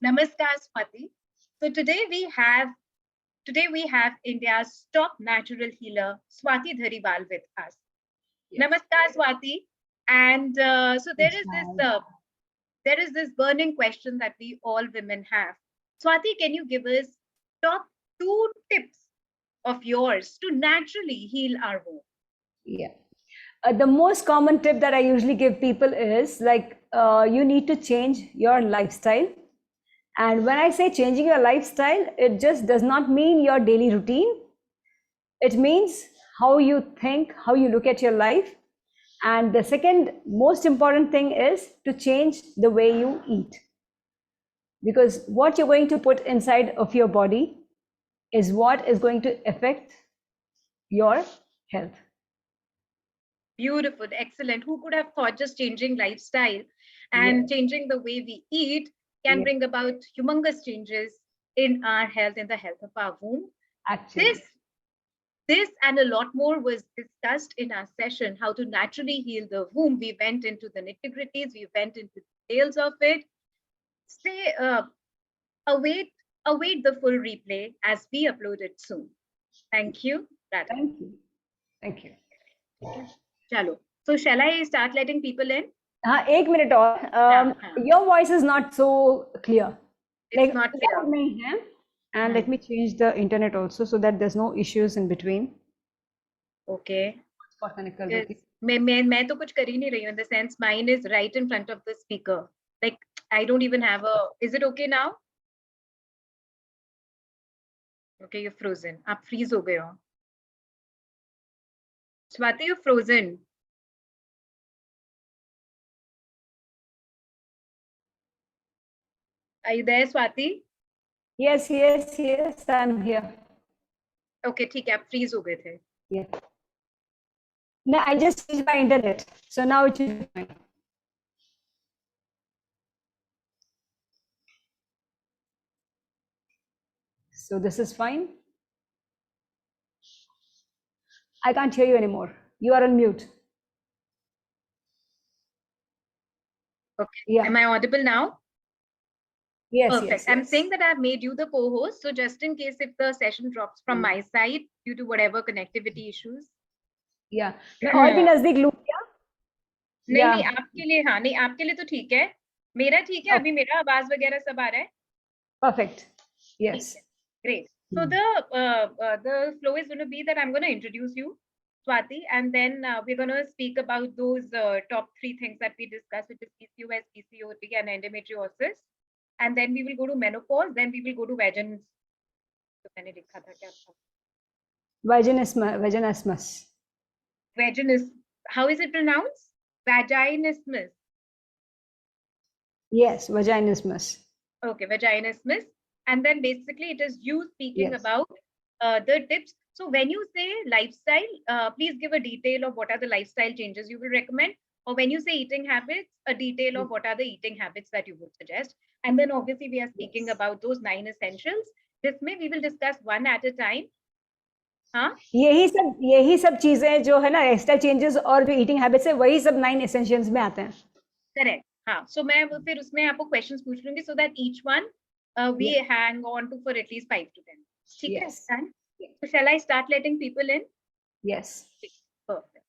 Namaskar, Swati. So today we have India's top natural healer, Swati Dhariwal, with us. Yes. Namaskar, Swati. And so there is Hi. this burning question that we all women have. Swati, can you give us top two tips of yours to naturally heal our home? Yeah. The most common tip that I usually give people is like you need to change your lifestyle. And when I say changing your lifestyle, it just does not mean your daily routine. It means how you think, how you look at your life. And the second most important thing is to change the way you eat. Because what you're going to put inside of your body is what is going to affect your health. Beautiful, excellent. Who could have thought just changing lifestyle and Yeah. changing the way we eat can Yeah. bring about humongous changes in our health, in the health of our womb? Actually. This This and a lot more was discussed in our session, how to naturally heal the womb. We went into the nitty-gritties, we went into details of it. Stay, await, await the full replay as we upload it soon. Thank you, Radha. Thank you. Thank you. Chalo. So shall I start letting people in? हाँ एक minute और हाँ, हाँ. your voice is not so clear. It's Like not clear. loud नहीं है. And let me change the internet also so that there's no issues in between. Okay. Hotspot connect कर देती. मैं तो कुछ कर ही नहीं रही हूँ. In the sense, mine is right in front of the speaker. Like I don't even have a. Is it okay now? Okay, you're frozen. आप freeze हो गए हो. Swati, you're frozen. Are you there, Swati? Yes, yes, yes, I'm here. Okay, ठीक है. आप freeze हो गए थे. Yeah. No, I just changed my internet, so now it should be fine. So this is fine. I can't hear you anymore. You are on mute. Okay. Yeah. Am I audible now? Yes, Perfect. yes, I'm yes. saying that I've made you the co-host. So just in case if the session drops from my side due to whatever connectivity issues. Yeah. मैं और भी नजदीक लूँ क्या? नहीं नहीं आपके लिए हाँ नहीं आपके लिए तो ठीक है. मेरा ठीक है. अभी मेरा आवाज वगैरह सब आ रहा है. Perfect. Yes. Great. So the flow is going to be that I'm going to introduce you, Swati, and then we're going to speak about those top three things that we discussed, which is PCOS, PCOD, and endometriosis. And then we will go to menopause. Then we will go to vaginismus. Vaginismus. Vaginismus. How is it pronounced? Vaginismus. Yes, vaginismus. Okay, vaginismus. And then basically it is you speaking about the tips. So when you say lifestyle, please give a detail of what are the lifestyle changes you will recommend. Or when you say eating habits, a detail of what are the eating habits that you would suggest. And then obviously we are speaking about those 9 essentials. This may we will discuss one at a time. हाँ यही सब चीजें जो है ना lifestyle changes और जो eating habits है वही सब 9 एसेंशियल्स में आते हैं. करेक्ट. हाँ सो मैं फिर उसमें आपको क्वेश्चंस पूछ लूंगी so that each one we hang on to for at least 5 to 10. ठीक है? So shall I start letting people in? Yes. Perfect.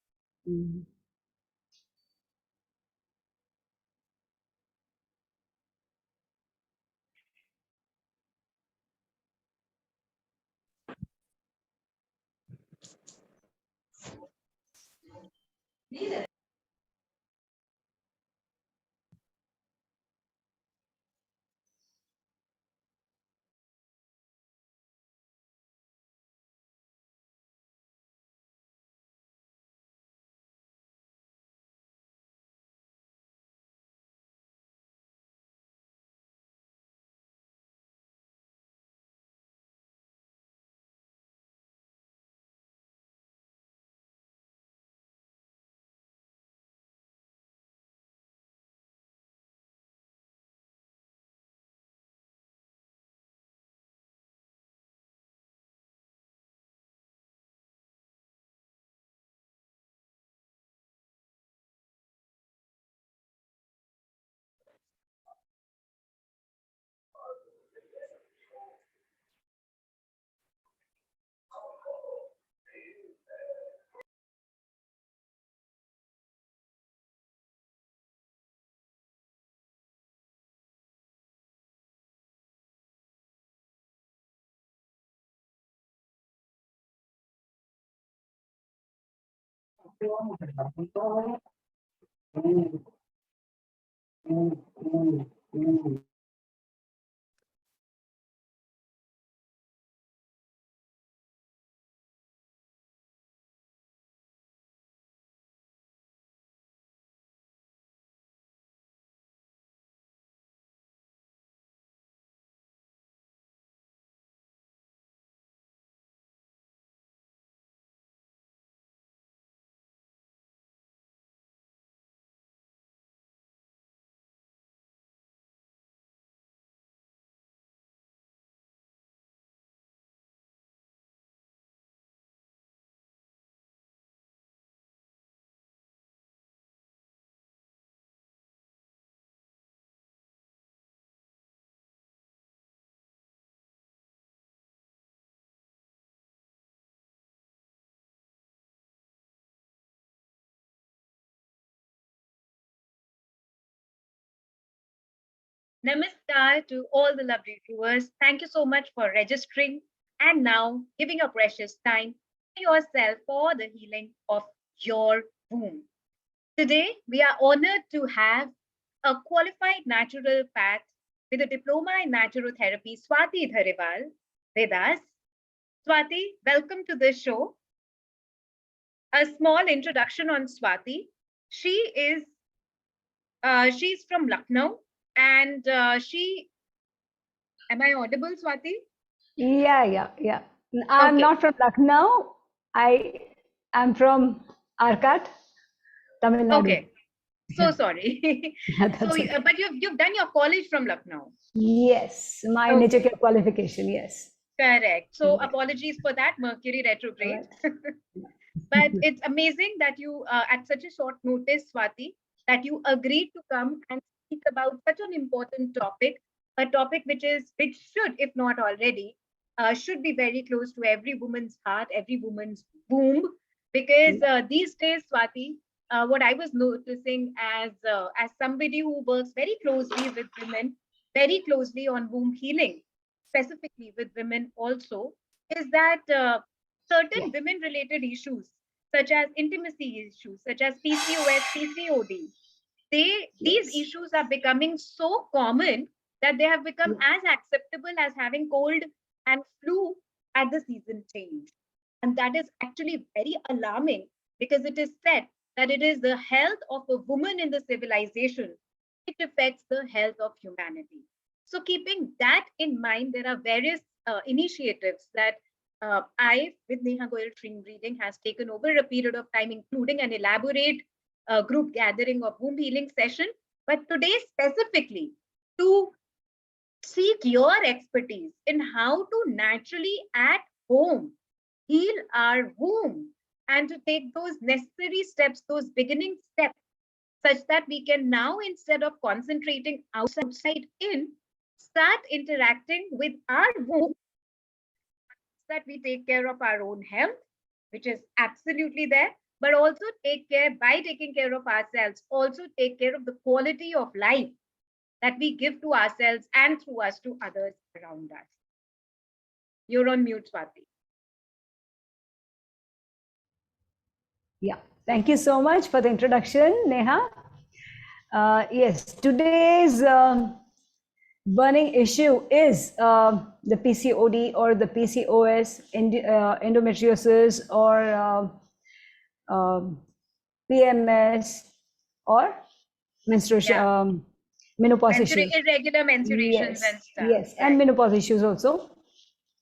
Namaskar to all the lovely viewers. Thank you so much for registering and now giving your precious time to yourself for the healing of your womb. Today, we are honored to have a qualified naturopath with a diploma in naturotherapy, Swati Dhariwal, with us. Swati, welcome to the show. A small introduction on Swati. She is she's from Lucknow, and am I audible, Swati? Yeah. I'm Okay. not from Lucknow. I am from Arcot, Tamil Nadu. Okay. So sorry. Yeah, So, that's okay. but you've done your college from Lucknow. Yes, my nature Okay. care qualification. Yes. Correct. So Yeah. apologies for that, Mercury All retrograde. right. But it's amazing that you, at such a short notice, Swati, that you agreed to come and speak about such an important topic, a topic which should, if not already, should be very close to every woman's heart, every woman's womb, because these days, Swati, what I was noticing as somebody who works very closely with women, very closely on womb healing, specifically with women also, is that Yeah. certain women related issues, such as intimacy issues, such as PCOS, PCOD, these Yes. issues are becoming so common that they have become Yeah. as acceptable as having cold and flu at the season change. And that is actually very alarming because it is said that it is the health of a woman in the civilization. It affects the health of humanity. So, keeping that in mind, there are various initiatives that I, with Neha Goyal Dream Reading, has taken over a period of time, including an elaborate group gathering of womb healing session. But today, specifically, to seek your expertise in how to naturally at home heal our womb and to take those necessary steps, those beginning steps, such that we can now, instead of concentrating outside in, start interacting with our womb, that we take care of our own health, which is absolutely there, but also take care, by taking care of ourselves, also take care of the quality of life that we give to ourselves and through us to others around us. You're on mute, Swati. Yeah. Thank you so much for the introduction, Neha. Yes, today's burning issue is the PCOD or the PCOS, endometriosis, or PMS, or menstruation, Yeah, menopause issues. irregular menstruations Yes, and stuff, yes, and right? menopause issues also.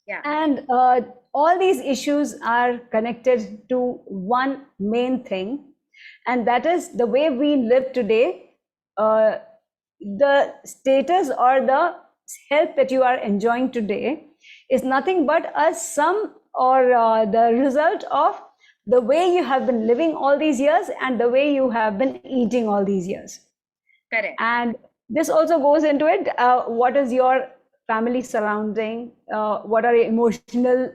Yeah, And all these issues are connected to one main thing, and that is the way we live today. Uh, the status or the health that you are enjoying today is nothing but a sum or the result of the way you have been living all these years and the way you have been eating all these years. correct. And this also goes into it. What is your family surrounding? What are your emotional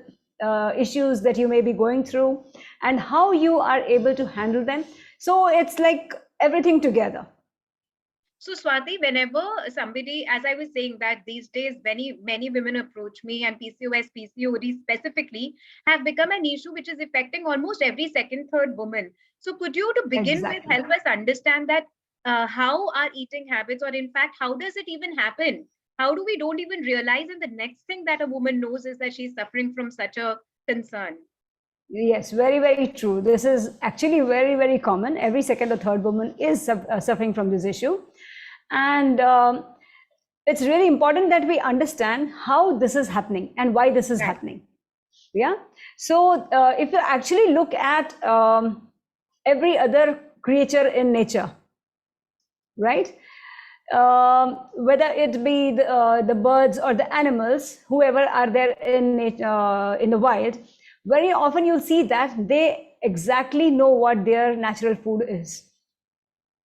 issues that you may be going through, and how you are able to handle them? So it's like everything together. So Swati, whenever somebody, as I was saying that these days many women approach me, and PCOS, PCOD specifically have become an issue which is affecting almost every second, third woman. So could you, to begin with, Exactly. help us understand that how our eating habits, or in fact, how does it even happen? How do we don't even realize, and the next thing that a woman knows is that she's suffering from such a concern? Yes, very, very true. This is actually very, very common. Every second or third woman is suffering from this issue. And it's really important that we understand how this is happening and why this is Right. happening. Yeah. So if you actually look at every other creature in nature, right? Whether it be the birds or the animals, whoever are there in the wild, very often you'll see that they exactly know what their natural food is.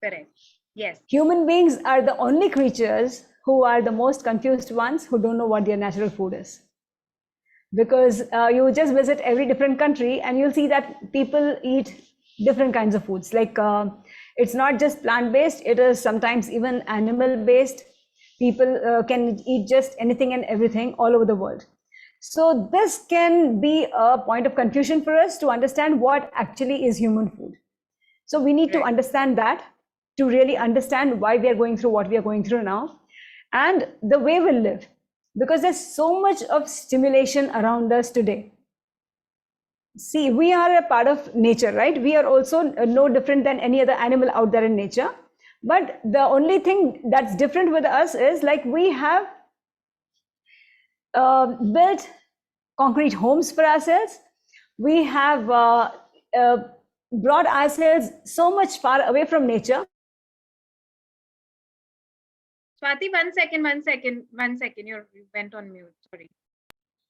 Correct. Yes. Human beings are the only creatures who are the most confused ones, who don't know what their natural food is. Because you just visit every different country and you'll see that people eat different kinds of foods. Like it's not just plant-based, it is sometimes even animal-based. People can eat just anything and everything all over the world. So this can be a point of confusion for us to understand what actually is human food. So we need to Right. understand that, to really understand why we are going through what we are going through now, and the way we live, because there's so much of stimulation around us today. See, we are a part of nature, right? We are also no different than any other animal out there in nature. But the only thing that's different with us is, like, we have built concrete homes for ourselves. We have brought ourselves so much far away from nature. Swati, one second. You went on mute. Sorry.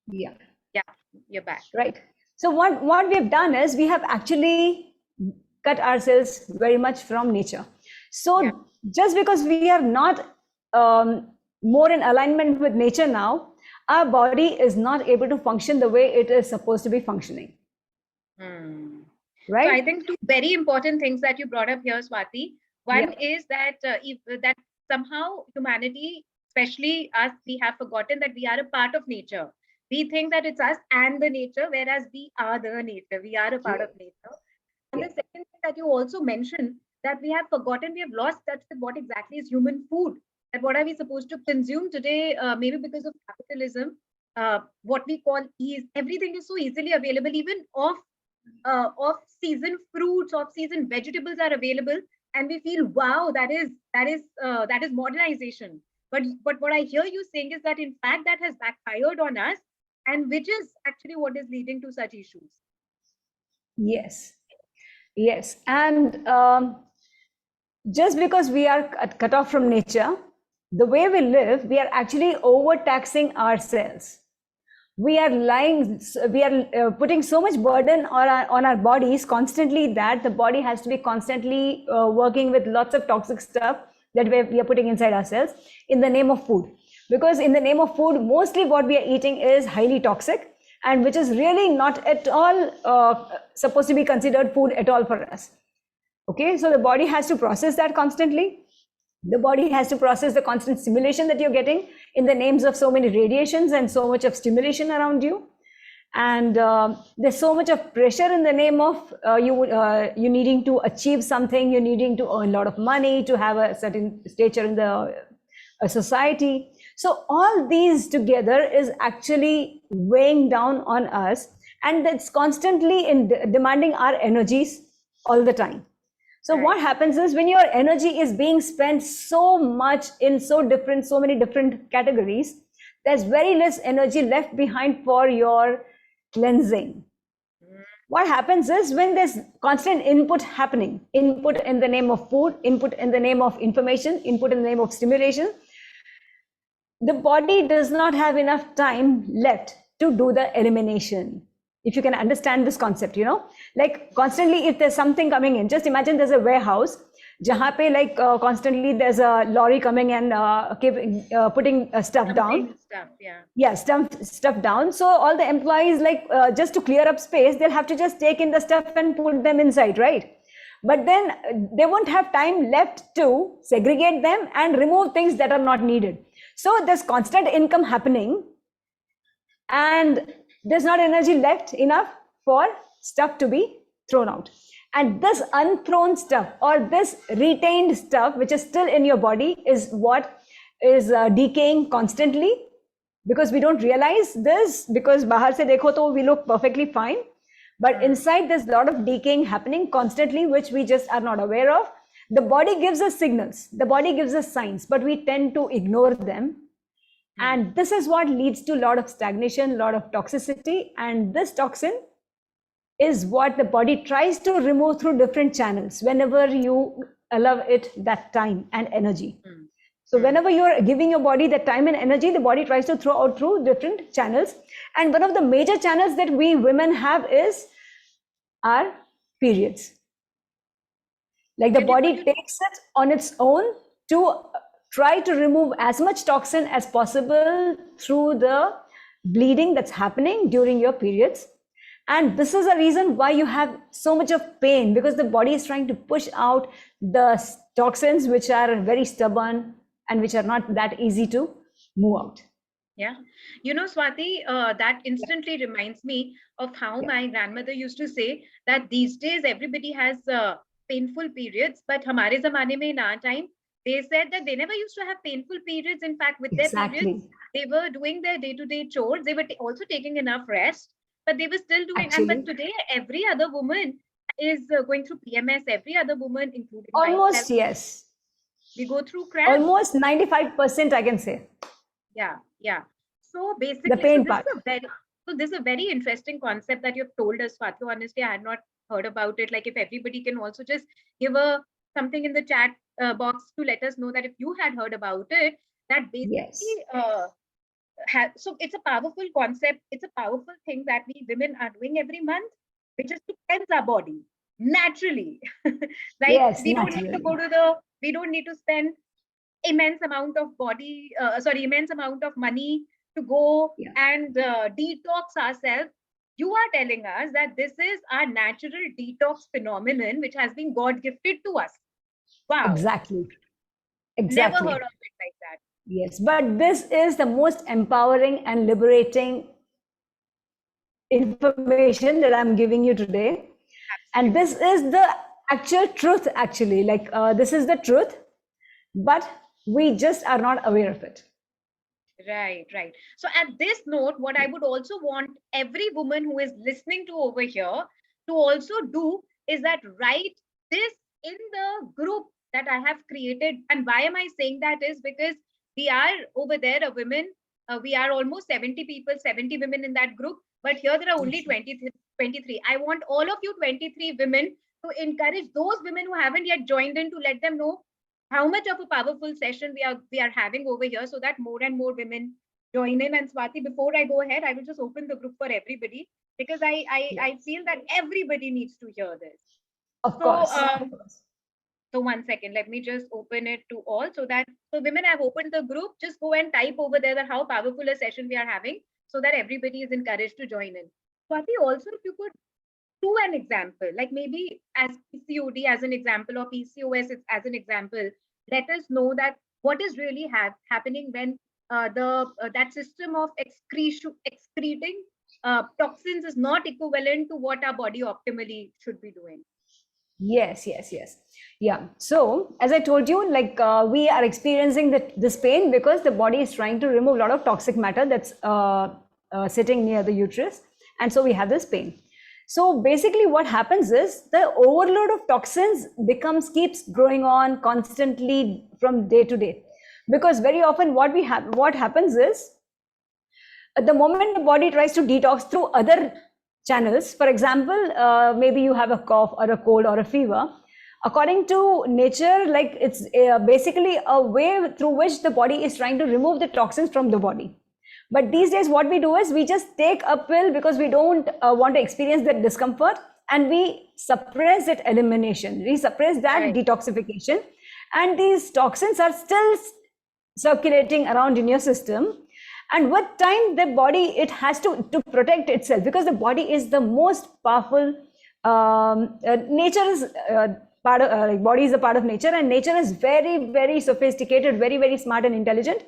Yeah. Yeah, you're back. Right. So what we've done is we have actually cut ourselves very much from nature. So Yeah. just because we are not more in alignment with nature now, our body is not able to function the way it is supposed to be functioning. Hmm. Right? So I think two very important things that you brought up here, Swati. One is that that somehow humanity, especially us, we have forgotten that we are a part of nature. We think that it's us and the nature, whereas we are the nature. We are a part of nature. And the second thing that you also mentioned, that we have forgotten, we have lost touch with what exactly is human food. And what are we supposed to consume today? Maybe because of capitalism, what we call ease. Everything is so easily available, even off-season fruits, off-season vegetables are available, and we feel, wow, that is modernization. But what I hear you saying is that in fact that has backfired on us, and which is actually what is leading to such issues. Yes. Yes. And just because we are cut off from nature, the way we live, we are actually overtaxing ourselves. We are putting so much burden on our bodies constantly, that the body has to be constantly working with lots of toxic stuff that we are putting inside ourselves in the name of food. Because in the name of food, mostly what we are eating is highly toxic, and which is really not at all supposed to be considered food at all for us. Okay, so the body has to process that constantly. The body has to process the constant stimulation that you're getting in the names of so many radiations and so much of stimulation around you. And there's so much of pressure in the name of you needing to achieve something, you needing to earn a lot of money, to have a certain stature in the society. So all these together is actually weighing down on us, and that's constantly demanding our energies all the time. So Right. what happens is, when your energy is being spent so much in so many different categories, there's very less energy left behind for your cleansing. What happens is, when there's constant input happening, input in the name of food, input in the name of information, input in the name of stimulation, the body does not have enough time left to do the elimination. If you can understand this concept, like constantly, if there's something coming in, just imagine there's a warehouse, jahan pe like constantly there's a lorry coming and putting stuff down. Stuff, yeah. Yeah, stuff down. So all the employees, like just to clear up space, they'll have to just take in the stuff and put them inside, right? but then they won't have time left to segregate them and remove things that are not needed. So there's constant income happening, and there's not energy left enough for stuff to be thrown out. And this unthrown stuff, or this retained stuff which is still in your body, is what is decaying constantly, because we don't realize this, because bahar se dekho to we look perfectly fine, but inside there's a lot of decaying happening constantly, which we just are not aware of. The body gives us signals, the body gives us signs, but we tend to ignore them. And this is what leads to a lot of stagnation, a lot of toxicity. And this toxin is what the body tries to remove through different channels whenever you allow it that time and energy. So whenever you're giving your body that time and energy, the body tries to throw out through different channels. And one of the major channels that we women have is our periods. Like the body takes it on its own to try to remove as much toxin as possible through the bleeding that's happening during your periods. And this is a reason why you have so much of pain, because the body is trying to push out the toxins which are very stubborn and which are not that easy to move out. Yeah. You know, Swati, that instantly reminds me of how my grandmother used to say that these days everybody has painful periods, but hamare zamane mein in our time, they said that they never used to have painful periods. In fact, with their periods, they were doing their day-to-day chores. They were also taking enough rest, but they were still doing. And but today, every other woman is going through PMS. Every other woman, including almost myself, yes, we go through cramps. Almost 95%, I can say. Yeah, yeah. So basically, the pain part. This is a very interesting concept that you've told us, Swati. Honestly, I had not heard about it. Like, if everybody can also just give something in the chat box to let us know that if you had heard about it, that basically so it's a powerful concept. It's a powerful thing that we women are doing every month, which is to cleanse our body naturally. Like, we don't need to go to we don't need to spend immense amount of immense amount of money to go and detox ourselves. You are telling us that this is our natural detox phenomenon, which has been God gifted to us. Wow. Exactly. Never heard of it like that. Yes, but this is the most empowering and liberating information that I'm giving you today. And this is the actual truth, actually. Like, this is the truth, but we just are not aware of it. Right, right. So at this note, what I would also want every woman who is listening to over here to also do is that write this in the group that I have created. And why am I saying that is because we are over there, women, we are almost 70 people, 70 women in that group, but here there are only 23. I want all of you 23 women to encourage those women who haven't yet joined in, to let them know how much of a powerful session we are having over here, so that more and more women join in. And Swati, before I go ahead, I will just open the group for everybody, because I feel that everybody needs to hear this. Of course. So 1 second, let me just open it to all, so women have opened the group. Just go and type over there that how powerful a session we are having, so that everybody is encouraged to join in. Swati, also, if you could do an example, like maybe as PCOD as an example, or PCOS as an example, let us know that what is really happening when that system of excreting toxins is not equivalent to what our body optimally should be doing. Yes. Yeah. So as I told you, like, we are experiencing this pain because the body is trying to remove a lot of toxic matter that's sitting near the uterus, and so we have this pain. So basically what happens is the overload of toxins keeps growing on constantly from day to day, because very often what happens is, at the moment the body tries to detox through other channels, for example, maybe you have a cough or a cold or a fever, according to nature, like, it's basically a way through which the body is trying to remove the toxins from the body. But these days, what we do is we just take a pill because we don't want to experience that discomfort, and we suppress that elimination, we suppress that detoxification, and these toxins are still circulating around in your system. And with time, the body, it has to protect itself, because the body is the most powerful. Nature is part of like body is a part of nature, and nature is very, very sophisticated, very, very smart and intelligent.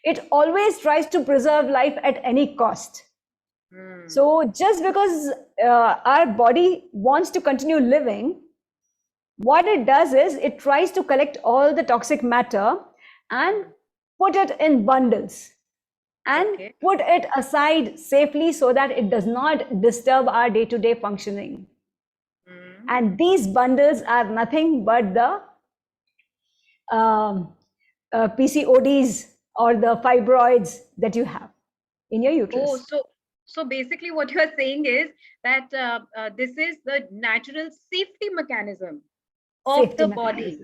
It always tries to preserve life at any cost. So just because our body wants to continue living, what it does is it tries to collect all the toxic matter and put it in bundles and put it aside safely so that it does not disturb our day-to-day functioning. And these bundles are nothing but the PCODs or the fibroids that you have in your uterus. Oh, so basically what you're saying is that this is the natural safety mechanism of the body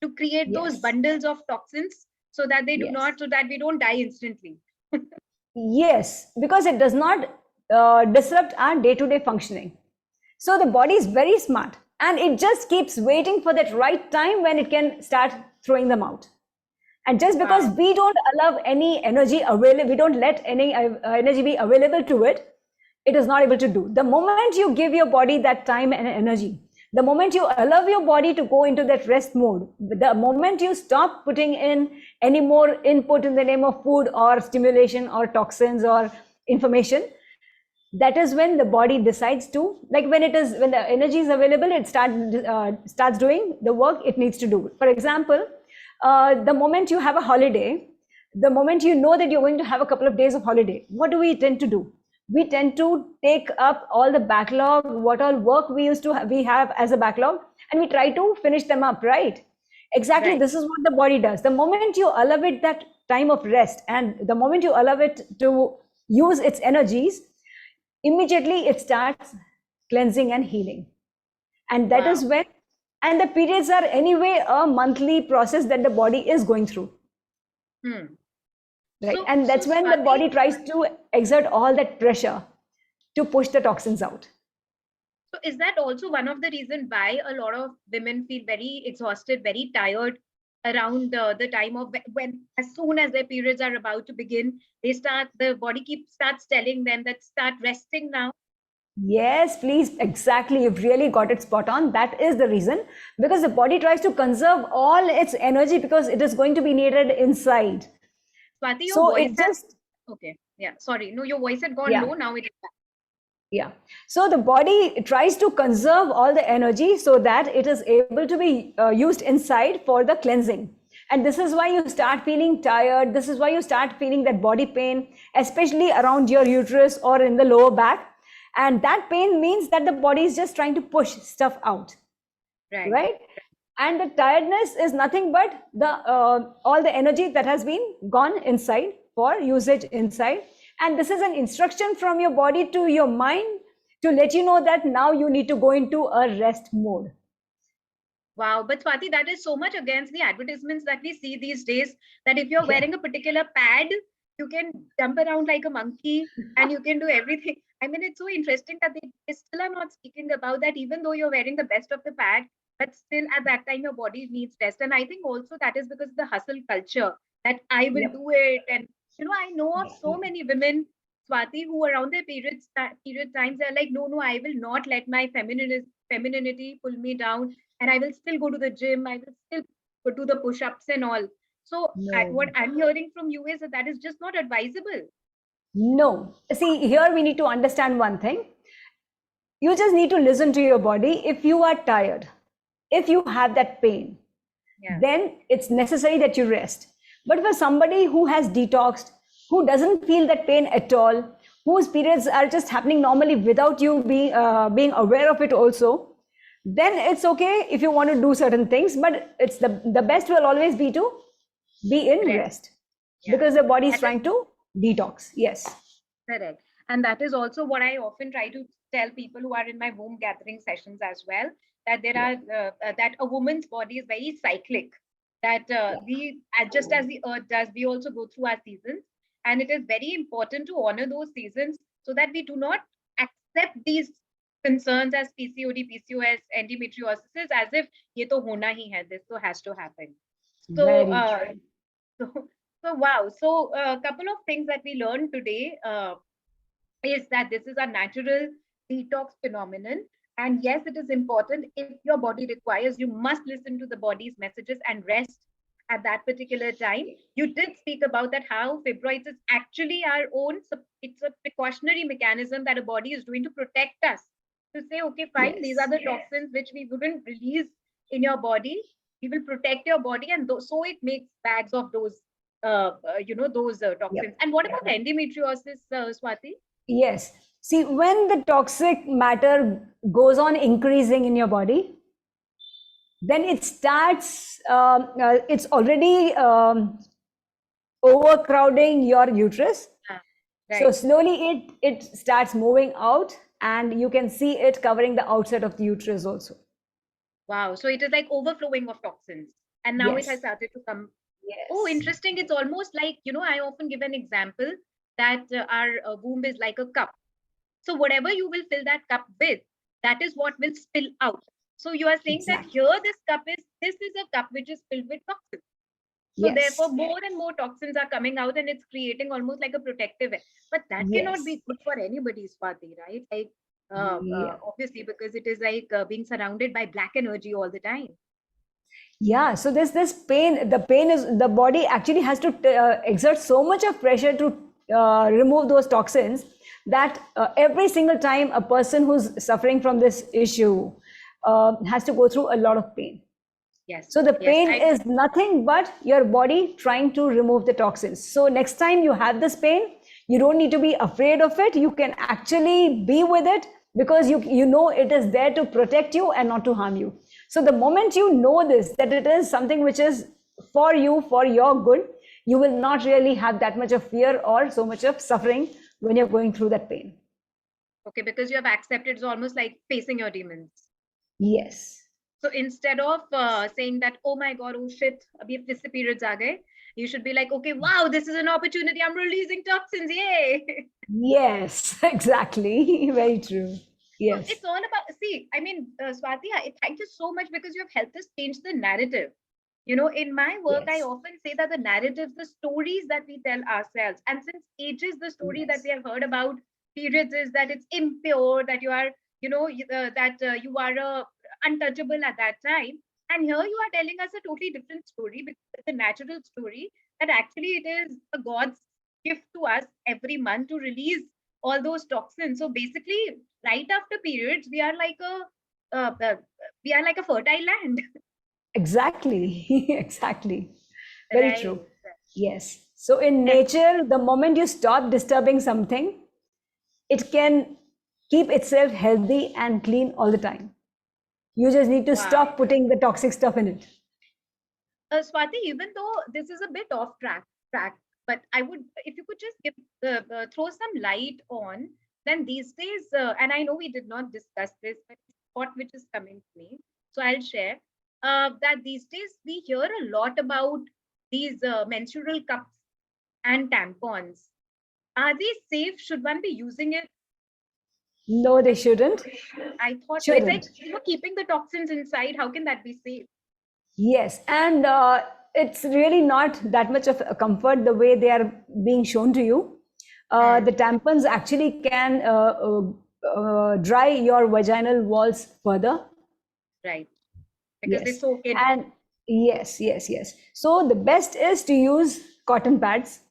to create those bundles of toxins so that they do not, so that we don't die instantly. Yes, because it does not disrupt our day-to-day functioning. So the body is very smart, and it just keeps waiting for that right time when it can start throwing them out. And just because we don't allow any energy available, we don't let any energy be available to it, it is not able to do. The moment you give your body that time and energy, the moment you allow your body to go into that rest mode, the moment you stop putting in any more input in the name of food or stimulation or toxins or information, that is when the body decides to, like when the energy is available, it starts doing the work it needs to do. For example, the moment you have a holiday, the moment you know that you're going to have a couple of days of holiday, what do we tend to do? We tend to take up all the backlog, what all work we have as a backlog, and we try to finish them up, right? Exactly. Right. This is what the body does. The moment you allow it that time of rest, and the moment you allow it to use its energies, immediately it starts cleansing and healing. And that is when, and the periods are anyway a monthly process that the body is going through. Right. So, and that's when the body tries to exert all that pressure to push the toxins out. So is that also one of the reasons why a lot of women feel very exhausted, very tired around the time of when, as soon as their periods are about to begin, the body starts telling them that start resting now? Yes, please. Exactly. You've really got it spot on. That is the reason, because the body tries to conserve all its energy because it is going to be needed inside. Swati, your voice okay. Yeah. Sorry. No, your voice had gone low. Now it is back. Yeah. So the body tries to conserve all the energy so that it is able to be used inside for the cleansing. And this is why you start feeling tired. This is why you start feeling that body pain, especially around your uterus or in the lower back. And that pain means that the body is just trying to push stuff out. Right? And the tiredness is nothing but the all the energy that has been gone inside for usage inside. And this is an instruction from your body to your mind to let you know that now you need to go into a rest mode. Wow, but Swati, that is so much against the advertisements that we see these days, that if you're wearing a particular pad, you can jump around like a monkey and you can do everything. I mean, it's so interesting that they still are not speaking about that, even though you're wearing the best of the pad, but still at that time your body needs rest. And I think also that is because of the hustle culture, that I will do it. And I know of so many women, Swati, who around their period times, they're like, no, I will not let my femininity pull me down, and I will still go to the gym. I will still do the push-ups and all. So what I'm hearing from you is that is just not advisable. No. See, here we need to understand one thing. You just need to listen to your body. If you are tired, if you have that pain, then it's necessary that you rest. But for somebody who has detoxed, who doesn't feel that pain at all, whose periods are just happening normally without you being aware of it also, then it's okay if you want to do certain things, but it's the best will always be to be in rest, because the body is trying to detox. Yes. Correct. And that is also what I often try to tell people who are in my home gathering sessions as well, that there are that a woman's body is very cyclic, that we, just as the earth does, we also go through our seasons, and it is very important to honor those seasons so that we do not accept these concerns as PCOD, PCOS, endometriosis as if ye to hona hi hai, this to has to happen. So wow. So a couple of things that we learned today is that this is a natural detox phenomenon, And yes, it is important. If your body requires, you must listen to the body's messages and rest at that particular time. You did speak about that, how fibroids is actually our own, it's a precautionary mechanism that a body is doing to protect us. To say, okay, fine, these are Yes. the toxins which we wouldn't release in your body. We will protect your body, and so it makes bags of those, those toxins. Yep. And what about endometriosis, Swati? Yes. See, when the toxic matter goes on increasing in your body, then it starts, it's already overcrowding your uterus. Ah, So right. slowly it starts moving out, and you can see it covering the outside of the uterus also. Wow. So it is like overflowing of toxins. And now it has Yes. started to come. Oh, Yes. interesting. It's almost like, I often give an example that our womb is like a cup. So whatever you will fill that cup with, that is what will spill out. So you are saying that Exactly. here this is a cup which is filled with toxins. So therefore, Yes. more and more toxins are coming out, and it's creating almost like a protective. But that cannot Yes. be good for anybody, Swati, right? Like, Yeah. obviously, because it is like being surrounded by black energy all the time. Yeah, so there's this pain. The pain is, the body actually has to exert so much of pressure to remove those toxins, that every single time a person who's suffering from this issue has to go through a lot of pain. Yes, So the yes, pain is nothing but your body trying to remove the toxins. So next time you have this pain, you don't need to be afraid of it. You can actually be with it, because you know it is there to protect you and not to harm you. So the moment you know this, that it is something which is for you, for your good, you will not really have that much of fear or so much of suffering when you're going through that pain. okay, because you have accepted, it's almost like facing your demons. Yes. So instead of saying that, oh my God, oh shit, abhi fisse periods aa gaye, you should be like, okay, wow, this is an opportunity. I'm releasing toxins. Yay. Yes, exactly. Very true. So Yes. it's all about, see, I mean, Swati, thank you so much because you have helped us change the narrative. In my work, I Yes. often say that the narratives, the stories that we tell ourselves, and since ages, the story that we Yes. have heard about periods is that it's impure, that you are, that you are untouchable at that time. And here you are telling us a totally different story, because it's a natural story, that actually it is a God's gift to us every month to release all those toxins. So basically, right after periods, we are like a fertile land. Exactly. Exactly. Very true. Right. Yes. So in nature, the moment you stop disturbing something, it can keep itself healthy and clean all the time. You just need to Wow. stop putting the toxic stuff in it. Swati, even though this is a bit off track, but I would, if you could just give throw some light on, then these days, and I know we did not discuss this, but it's a thought which is coming to me, so I'll share that these days we hear a lot about these menstrual cups and tampons. Are they safe? Should one be using it? No, they Like, shouldn't. I thought so. It's like, Shouldn't. keeping the toxins inside. How can that be safe? Yes. And it's really not that much of a comfort the way they are being shown to you. Hmm. The tampons actually can dry your vaginal walls further. Right. Because they Yes. soak in. And yes, yes, yes. So the best is to use cotton pads.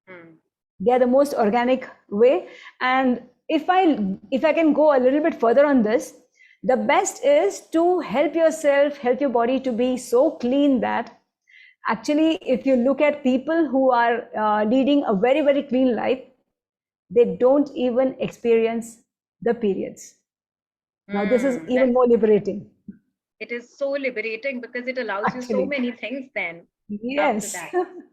Hmm. They are the most organic way. And if I can go a little bit further on this, the best is to help yourself, help your body to be so clean that actually, if you look at people who are leading a very, very clean life, they don't even experience the periods. Now, this is Hmm. even more liberating, It is so liberating because it allows you so actually. many things then after Yes. that. And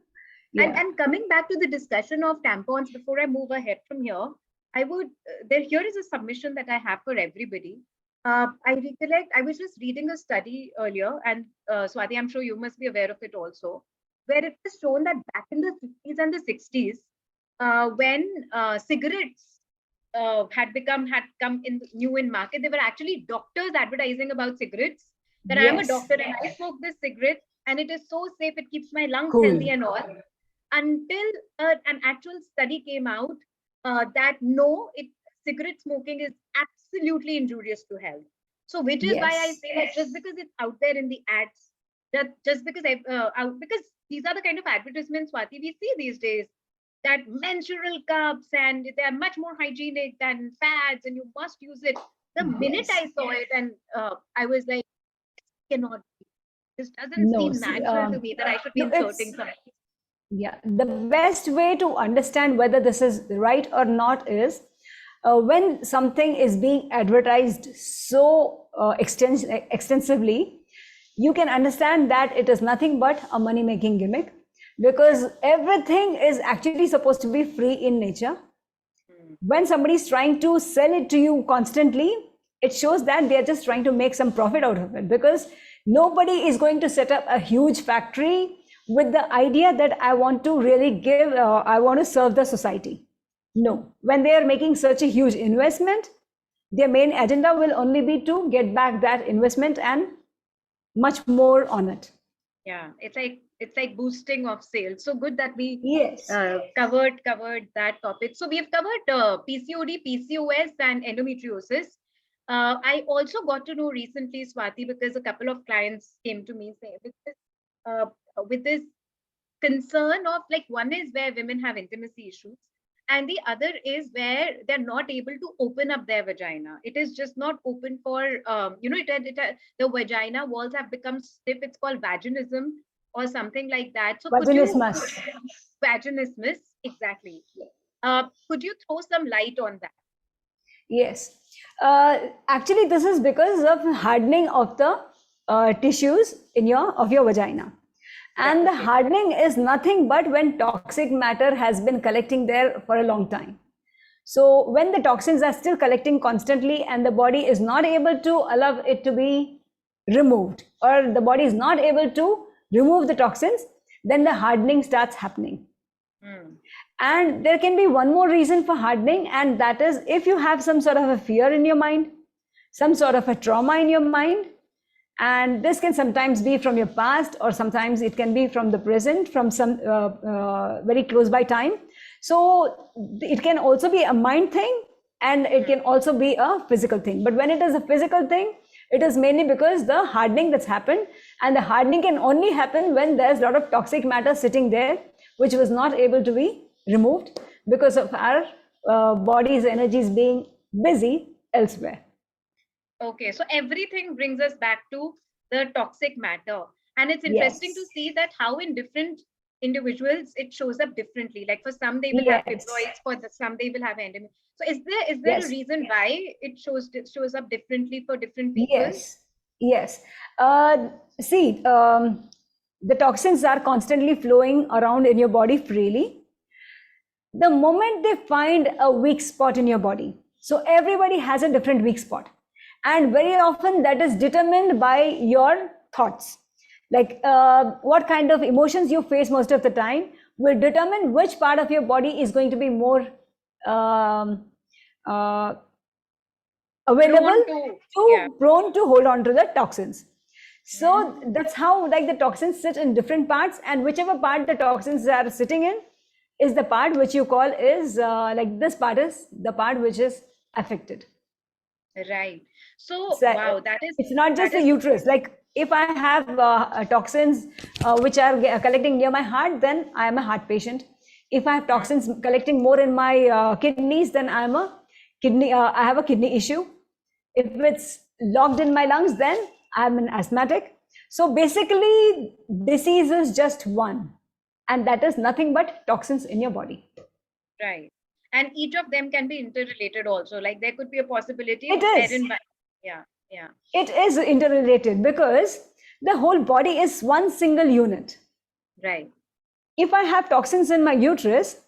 Yeah. coming back to the discussion of tampons, before I move ahead from here, I would here is a submission that I have for everybody. I recollect I was just reading a study earlier, and Swati, I'm sure you must be aware of it also, where it was shown that back in the 50s and the 60s, when cigarettes had come in new in market, there were actually doctors advertising about cigarettes, that I am a Yes. doctor and I smoke this cigarette and it is so safe, it keeps my lungs healthy Cool. and all, until an actual study came out that no, cigarette smoking is absolutely injurious to health. So, which is why I Yes. say that just because it's out there in the ads, that just because because these are the kind of advertisements, Swati, we see these days, that menstrual cups and they are much more hygienic than pads, and you must use it. The minute Yes. I saw it, and I was like, cannot be. This doesn't No. seem See, natural to me that I should be no, inserting it's something. yeah. The best way to understand whether this is right or not is when something is being advertised so extensively, you can understand that it is nothing but a money making gimmick, because everything is actually supposed to be free in nature. When somebody is trying to sell it to you constantly, it shows that they're just trying to make some profit out of it, because nobody is going to set up a huge factory with the idea that I want to really give, I want to serve the society. No, when they are making such a huge investment, their main agenda will only be to get back that investment and much more on it. Yeah, it's like boosting of sales. So good that we Yes. covered that topic. So we've covered PCOD, PCOS, and endometriosis. I also got to know recently, Swati, because a couple of clients came to me saying uh, with this concern of, like, one is where women have intimacy issues, and the other is where they're not able to open up their vagina. It is just not open for the vagina walls have become stiff. It's called vaginism or something like that. So could you Vaginismus. vaginismus, exactly. Could you throw some light on that? Yes. Actually, this is because of hardening of the tissues in your vagina. Right, And the okay. hardening is nothing but when toxic matter has been collecting there for a long time. So when the toxins are still collecting constantly and the body is not able to allow it to be removed, or the body is not able to remove the toxins, then the hardening starts happening. Hmm. And there can be one more reason for hardening, and that is if you have some sort of a fear in your mind, some sort of a trauma in your mind. And this can sometimes be from your past, or sometimes it can be from the present, from some very close by time. So it can also be a mind thing, and it can also be a physical thing. But when it is a physical thing, it is mainly because the hardening that's happened, and the hardening can only happen when there's a lot of toxic matter sitting there, which was not able to be removed because of our body's energies being busy elsewhere. Okay, so everything brings us back to the toxic matter. And it's interesting to Yes. see that how in different individuals it shows up differently. Like for some they will have Yes. fibroids, for some they will have endometriosis. So is there a Yes. reason why it shows up differently for different people? Yes. Yes. See, the toxins are constantly flowing around in your body freely. The moment they find a weak spot in your body, so everybody has a different weak spot, and very often that is determined by your thoughts. Like what kind of emotions you face most of the time will determine which part of your body is going to be more um, uh, available Prone to, yeah. to prone to hold on to the toxins. So that's how, like, the toxins sit in different parts, and whichever part the toxins are sitting in is the part which you call is like, this part is the part which is affected. Right. So So wow, that is it's not just that the is uterus. Like if I have toxins which are collecting near my heart, then I am a heart patient. If I have toxins collecting more in my kidneys, then I am a kidney. I have a kidney issue. If it's locked in my lungs, then I'm an asthmatic. So basically, disease is just one, and that is nothing but toxins in your body. right. And each of them can be interrelated also. Like there could be a possibility It is. wherein, yeah, yeah, It is interrelated because the whole body is one single unit. right. If I have toxins in my uterus,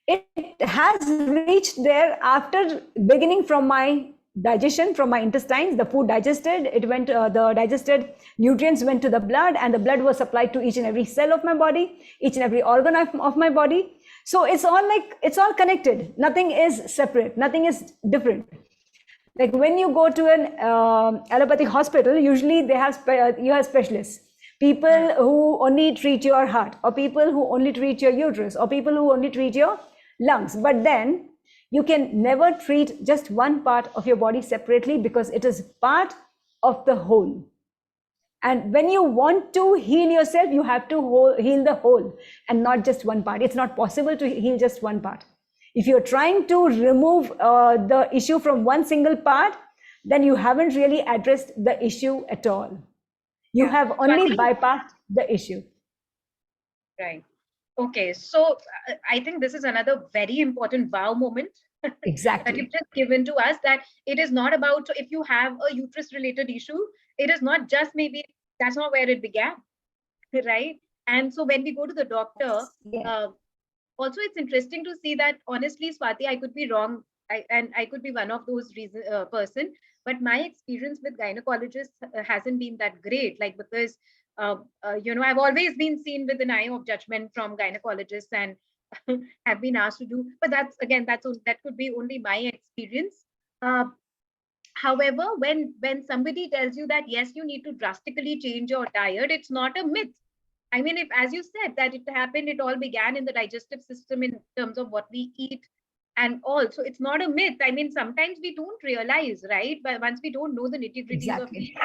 it has reached there after beginning from my digestion, from my intestines. The food digested, it went, the digested nutrients went to the blood, and the blood was supplied to each and every cell of my body, each and every organ of my body. So it's all like, it's all connected. Nothing is separate, nothing is different. Like when you go to an allopathic hospital, usually they have you have specialists, people who only treat your heart, or people who only treat your uterus, or people who only treat your lungs. But then You can never treat just one part of your body separately because it is part of the whole. And when you want to heal yourself, you have to heal the whole and not just one part. It's not possible to heal just one part. If you're trying to remove the issue from one single part, then you haven't really addressed the issue at all. You have only bypassed the issue. Right. Okay. So I think this is another very important wow moment Exactly. that you've just given to us, that it is not about, so if you have a uterus related issue, it is not just, maybe that's not where it began, right? And so when we go to the doctor, also it's interesting to see that, honestly, Swati, I could be wrong, and I could be one of those person, but my experience with gynecologists hasn't been that great, like, because I've always been seen with an eye of judgment from gynecologists, and have been asked to do, but that could be only my experience. uh, However, when somebody tells you that yes, you need to drastically change your diet, it's not a myth. I mean, if, as you said, that it happened, it all began in the digestive system in terms of what we eat and all. So it's not a myth. I mean, sometimes we don't realize, right? But once we don't know the nitty-gritties of eating,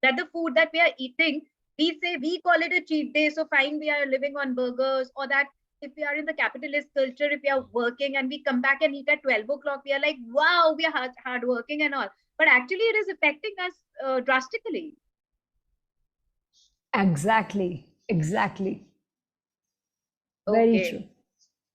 that the food that we are eating, we say, we call it a cheat day. So fine, we are living on burgers, or that if we are in the capitalist culture, if we are working and we come back and eat at 12 o'clock, we are like, wow, we are hard working and all. But actually, it is affecting us drastically. Exactly. Very true.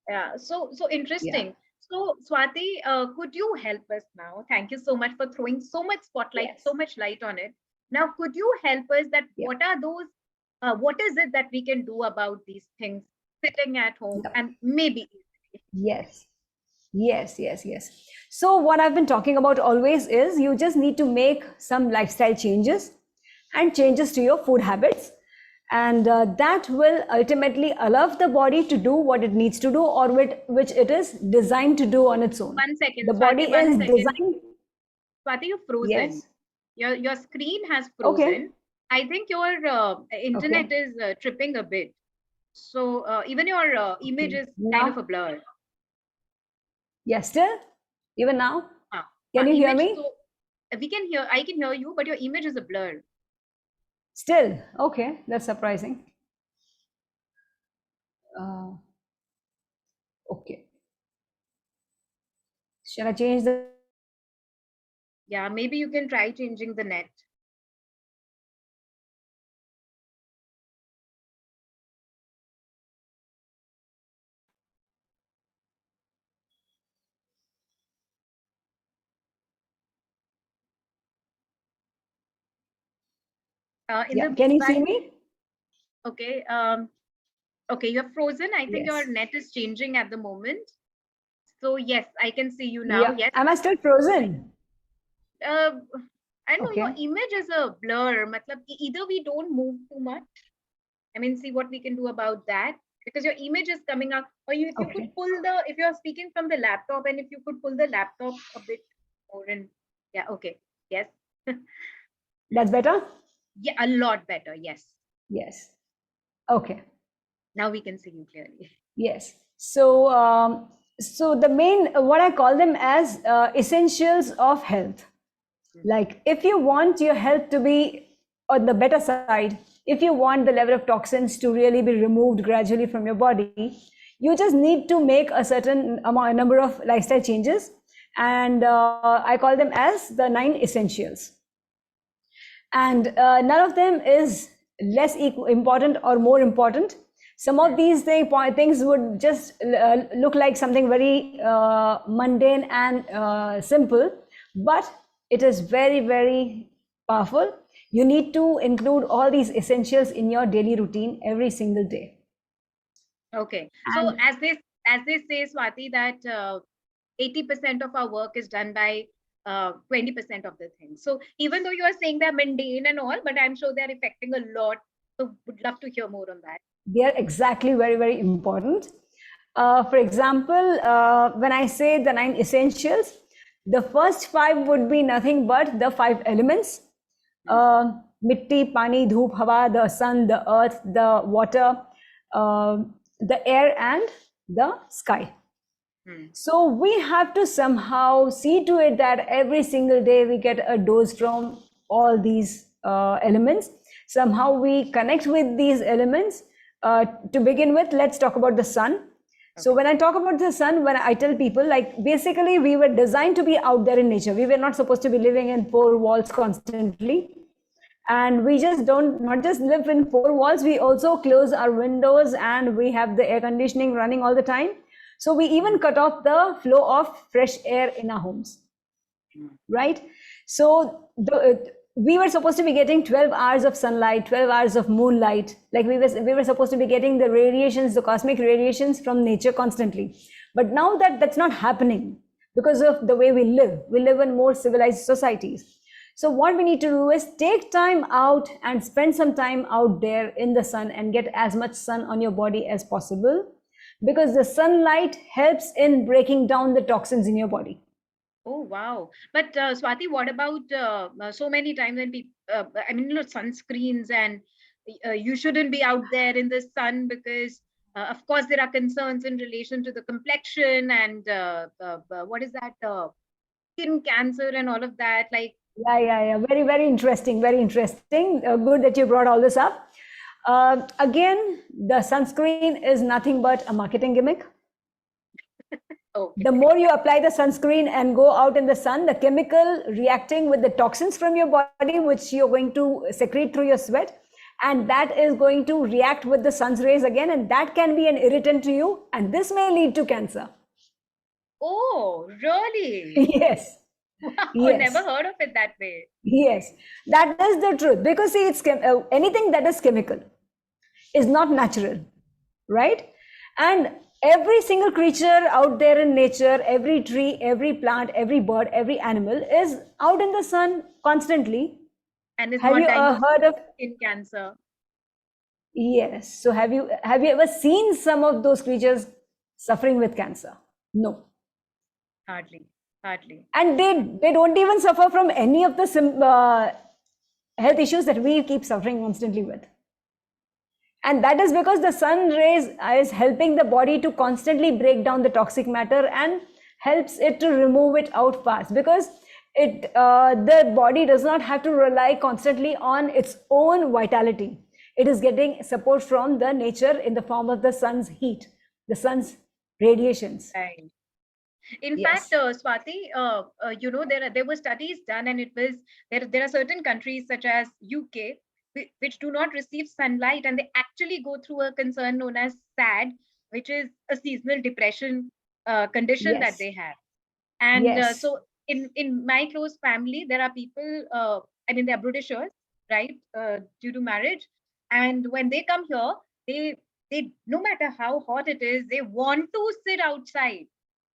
Yeah, so interesting. Yeah. So Swati, could you help us now? Thank you so much for throwing so much spotlight, so much light on it. Now, could you help us that what are those, what is it that we can do about these things sitting at home and maybe Yes. So what I've been talking about always is you just need to make some lifestyle changes and changes to your food habits. And that will ultimately allow the body to do what it needs to do, or which it is designed to do on its own. 1 second, The body Swati, is designed. Swati, you're frozen. Yes. Your screen has frozen. Okay. I think your internet is tripping a bit. So even your image is kind of a blur. Yes, still? Even now? Can you hear me? So we can hear, I can hear you, but your image is a blur. Still? Okay, that's surprising. Okay. Shall I change the? Yeah, maybe you can try changing the net. Can you see me? Okay. Okay, you're frozen. I think your net is changing at the moment. So yes, I can see you now. Yes. Am I still frozen? I know your image is a blur. Matlab, either we don't move too much. I mean, see what we can do about that, because your image is coming up. Or if you could pull if you're speaking from the laptop, and if you could pull the laptop a bit more in. Yeah, okay. Yes. That's better? Yeah, a lot better. Yes. Yes. Okay. Now we can see you clearly. Yes. So, so the main, what I call them as essentials of health. Like if you want your health to be on the better side, if you want the level of toxins to really be removed gradually from your body, you just need to make a certain number of lifestyle changes. And I call them as the 9 essentials. And none of them is less important or more important. Some of these things would just look like something very mundane and simple, but it is very, very powerful. You need to include all these essentials in your daily routine every single day. Okay. So as they say, Swati, that 80% of our work is done by 20% of the things. So even though you are saying they're mundane and all, but I'm sure they're affecting a lot. So would love to hear more on that. They are exactly very, very important. For example, when I say the 9 essentials, the first 5 would be nothing but the 5 elements. Mitti, pani, dhoop, hawa, the sun, the earth, the water, the air, and the sky. So we have to somehow see to it that every single day we get a dose from all these elements. Somehow we connect with these elements. To begin with, let's talk about the sun. So when I talk about the sun, when I tell people, like, basically we were designed to be out there in nature. We were not supposed to be living in four walls constantly. And we just don't not just live in four walls, we also close our windows and we have the air conditioning running all the time. So we even cut off the flow of fresh air in our homes, right? So we were supposed to be getting 12 hours of sunlight, 12 hours of moonlight. Like we were supposed to be getting the radiations, the cosmic radiations from nature constantly. But now that's not happening because of the way we live. We live in more civilized societies. So what we need to do is take time out and spend some time out there in the sun and get as much sun on your body as possible, because the sunlight helps in breaking down the toxins in your body. Oh, wow. But Swati, what about so many times when people, sunscreens, and you shouldn't be out there in the sun because, of course, there are concerns in relation to the complexion and what is that, skin cancer and all of that. Like, Yeah. Very, very interesting. Very interesting. Good that you brought all this up. Again, the sunscreen is nothing but a marketing gimmick. okay. The more you apply the sunscreen and go out in the sun, the chemical reacting with the toxins from your body, which you're going to secrete through your sweat, and that is going to react with the sun's rays again, and that can be an irritant to you, and this may lead to cancer. Oh, really? Yes. Wow, Yes. never heard of it that way. Yes, that is the truth. Because see, it's anything that is chemical is not natural, right? And every single creature out there in nature, every tree, every plant, every bird, every animal is out in the sun constantly. And it's Have not you diagnosed heard of? with skin cancer. Yes. So have you ever seen some of those creatures suffering with cancer? No. Hardly. And they don't even suffer from any of the health issues that we keep suffering constantly with. And that is because the sun rays is helping the body to constantly break down the toxic matter and helps it to remove it out fast, because the body does not have to rely constantly on its own vitality. It is getting support from the nature in the form of the sun's heat, the sun's radiations. Right. In Yes. fact, Swati, there were studies done, and it was there are certain countries such as UK which do not receive sunlight, and they actually go through a concern known as SAD, which is a seasonal depression condition that Yes. they have. And Yes. so in my close family, there are people, they're Britishers, right, due to marriage. And when they come here, they no matter how hot it is, they want to sit outside.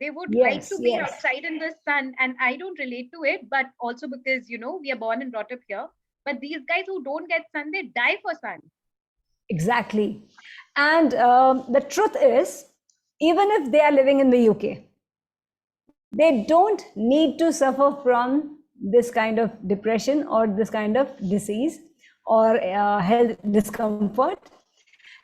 They would like to Yes. be Yes. outside in the sun. And I don't relate to it, but also because, we are born and brought up here. But these guys who don't get sun, they die for sun. Exactly. And the truth is, even if they are living in the UK, they don't need to suffer from this kind of depression or this kind of disease or health discomfort.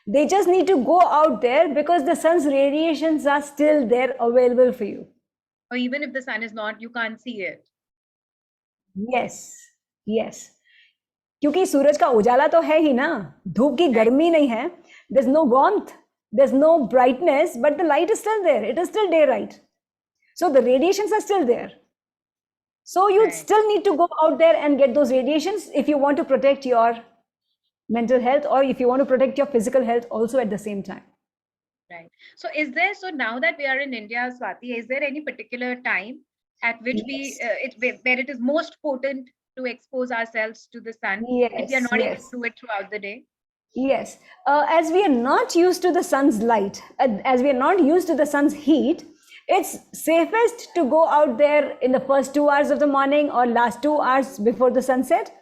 They just need to go out there because the sun's radiations are still there available for you. Or even if the sun is not, you can't see it. Yes. क्योंकि सूरज का उजाला तो है ही ना, धूप की गर्मी नहीं है. There's no warmth, there's no brightness, but the light is still there. It is still daylight. So the radiations are still there. So you still need to go out there and get those radiations if you want to protect your mental health, or if you want to protect your physical health also at the same time. Right. So now that we are in India, Swati, is there any particular time at which where it is most potent to expose ourselves to the sun, if we are not able to do it throughout the day? Yes. As we are not used to the sun's light, as we are not used to the sun's heat, it's safest to go out there in the first 2 hours of the morning or last 2 hours before the sunset,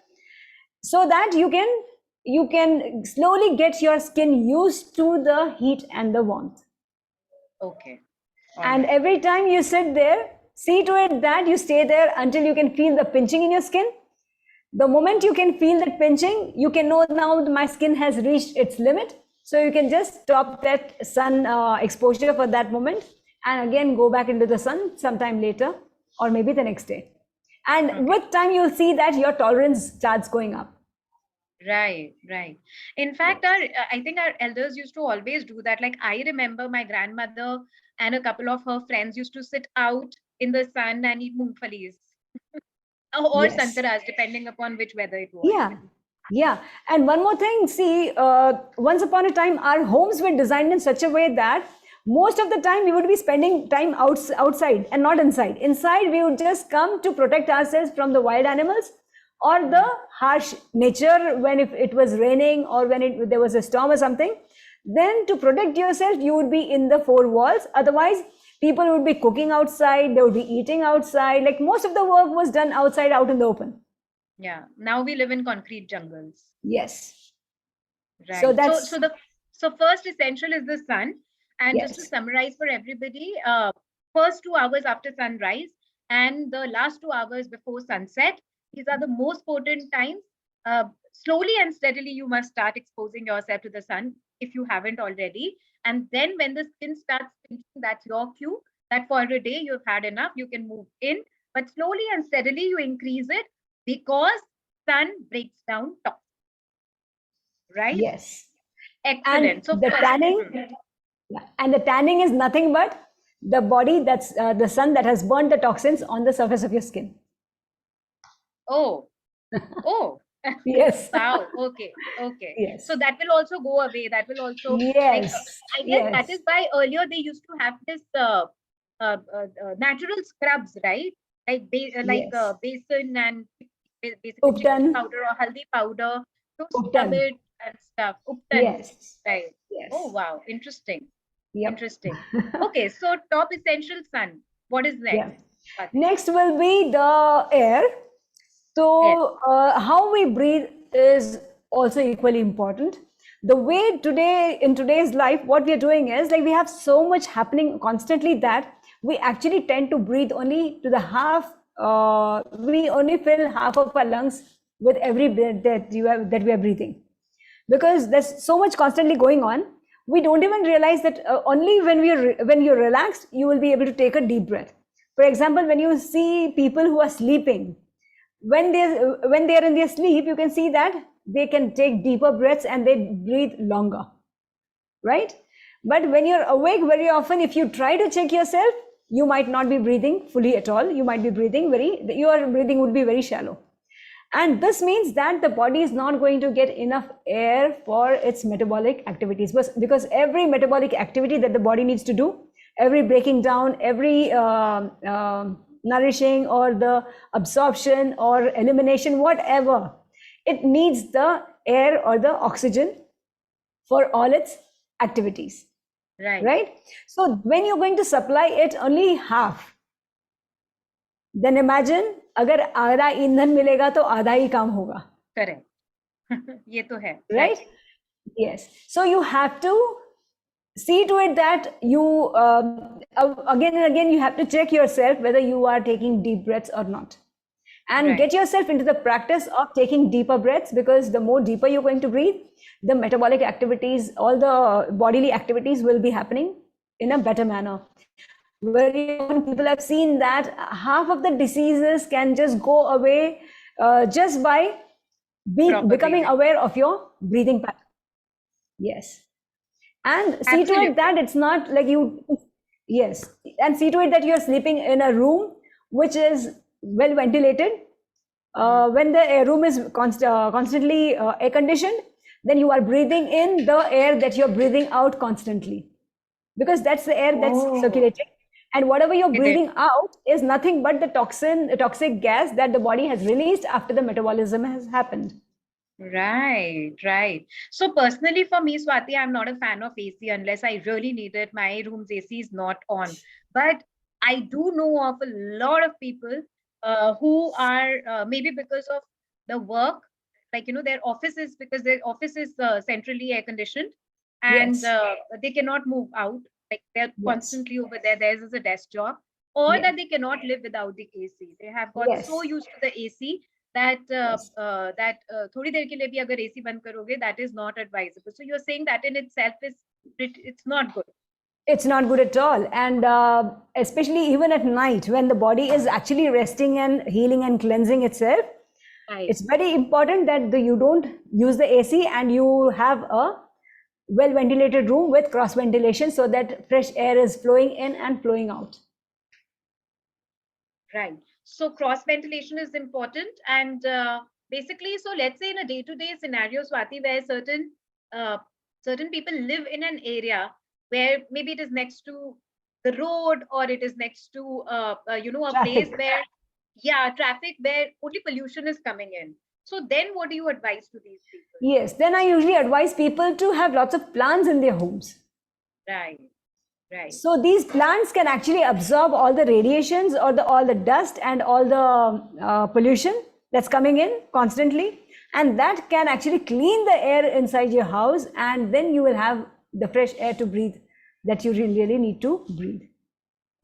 so that you can slowly get your skin used to the heat and the warmth. Okay. And every time you sit there, see to it that you stay there until you can feel the pinching in your skin. The moment you can feel that pinching, you can know now my skin has reached its limit. So you can just stop that sun exposure for that moment and again go back into the sun sometime later or maybe the next day. And with time, you'll see that your tolerance starts going up. Right, right. In fact, I think our elders used to always do that. Like I remember my grandmother and a couple of her friends used to sit out in the sun and eat moongfalis or Yes. santaras, depending upon which weather it was. Yeah. Yeah. And one more thing, see, once upon a time, our homes were designed in such a way that most of the time we would be spending time outside and not inside. Inside, we would just come to protect ourselves from the wild animals or the harsh nature when if it was raining or when there was a storm or something. Then to protect yourself, you would be in the four walls. Otherwise, people would be cooking outside, they would be eating outside. Like most of the work was done outside, out in the open. Yeah. Now we live in concrete jungles. Yes. Right. So that's So first essential is the sun. And just to yes. summarize for everybody, first 2 hours after sunrise and the last 2 hours before sunset, these are the most potent times. Slowly and steadily, you must start exposing yourself to the sun if you haven't already. And then when the skin starts pinching, that's your cue that for a day you've had enough, you can move in. But slowly and steadily, you increase it because sun breaks down toxins, right? Yes. And Excellent. So the tanning, yeah, and the tanning is nothing but the body that's the sun that has burned the toxins on the surface of your skin. oh, oh, Yes. wow. Okay, okay. Yes. So that will also go away. That will also like Yes. I guess that is Yes. why earlier they used to have this natural scrubs, right? Like Yes. basin and basically chicory Uptan. powder or haldi powder to scrub Uptan. it and stuff. Uptan, Yes. right? Oh Yes. wow, interesting, Yep. interesting. Okay, so top essential sun. What is Yeah. next? Swati? Next will be the air. Air. So, how we breathe is also equally important. The way today, in today's life, what we are doing is like we have so much happening constantly that we actually tend to breathe only to the half, we only fill half of our lungs with every breath that we are breathing. Because there's so much constantly going on, we don't even realize that only when you're relaxed, you will be able to take a deep breath. For example, when you see people who are sleeping, when they are in their sleep, you can see that they can take deeper breaths and they breathe longer, right? But when you're awake, very often if you try to check yourself, you might not be breathing fully at all. You might be breathing your breathing would be very shallow, and this means that the body is not going to get enough air for its metabolic activities, because every metabolic activity that the body needs to do, every breaking down, every nourishing or the absorption or elimination, whatever, it needs the air or the oxygen for all its activities, Right. right? So when you're going to supply it only half, then imagine अगर आधा ईंधन मिलेगा तो आधा ही काम होगा. Correct. ये तो है. Right? Yes. So you have to see to it that you again and again you have to check yourself whether you are taking deep breaths or not, and get yourself into the practice of taking deeper breaths, because the more deeper you're going to breathe, the metabolic activities, all the bodily activities will be happening in a better manner. Very often people have seen that half of the diseases can just go away just by becoming aware of your breathing pattern. Yes. And see to it that it's not like you, yes, and see to it that you're sleeping in a room which is well ventilated. When the room is constantly air conditioned, then you are breathing in the air that you're breathing out constantly, because that's the air that's circulating. And whatever you're breathing out is nothing but the toxic gas that the body has released after the metabolism has happened. Right, right. So personally for me, Swati, I'm not a fan of AC unless I really need it. My room's AC is not on. But I do know of a lot of people who are maybe because of the work, like, their offices, because their office is centrally air conditioned and they cannot move out. Like they're constantly over there. Theirs is a desk job, or that they cannot live without the AC. They have got so used to the AC that थोड़ी देर के लिए भी अगर AC बंद करोगे, that is not advisable. So you're saying that in itself it's not good. It's not good at all. And especially even at night when the body is actually resting and healing and cleansing itself, Right. it's very important that you don't use the AC and you have a well ventilated room with cross ventilation so that fresh air is flowing in and flowing out. Right. So cross ventilation is important, and basically, so let's say in a day-to-day scenario, Swati, where certain people live in an area where maybe it is next to the road, or it is next to a place Traffic. where traffic, where only pollution is coming in. So then what do you advise to these people? Yes, then I usually advise people to have lots of plants in their homes. Right. Right. So these plants can actually absorb all the radiations or all the dust and all the pollution that's coming in constantly, and that can actually clean the air inside your house, and then you will have the fresh air to breathe that you really need to breathe.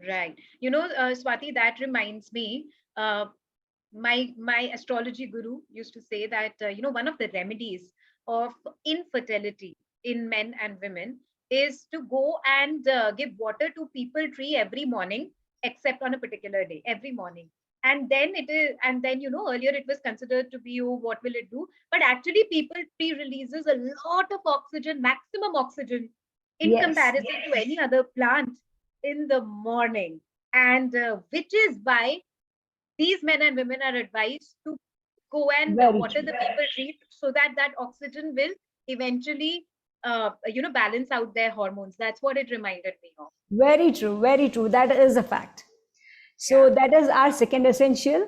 Right. Swati, that reminds me, my astrology guru used to say that one of the remedies of infertility in men and women is to go and give water to people tree every morning, except on a particular day, every morning. And then earlier it was considered to be, oh, what will it do? But actually, people tree releases a lot of oxygen, maximum oxygen, in comparison to any other plant in the morning. And which is why these men and women are advised to go and water the people tree, so that oxygen will eventually balance out their hormones. That's what it reminded me of. Very true, very true. That is a fact. So that is our second essential.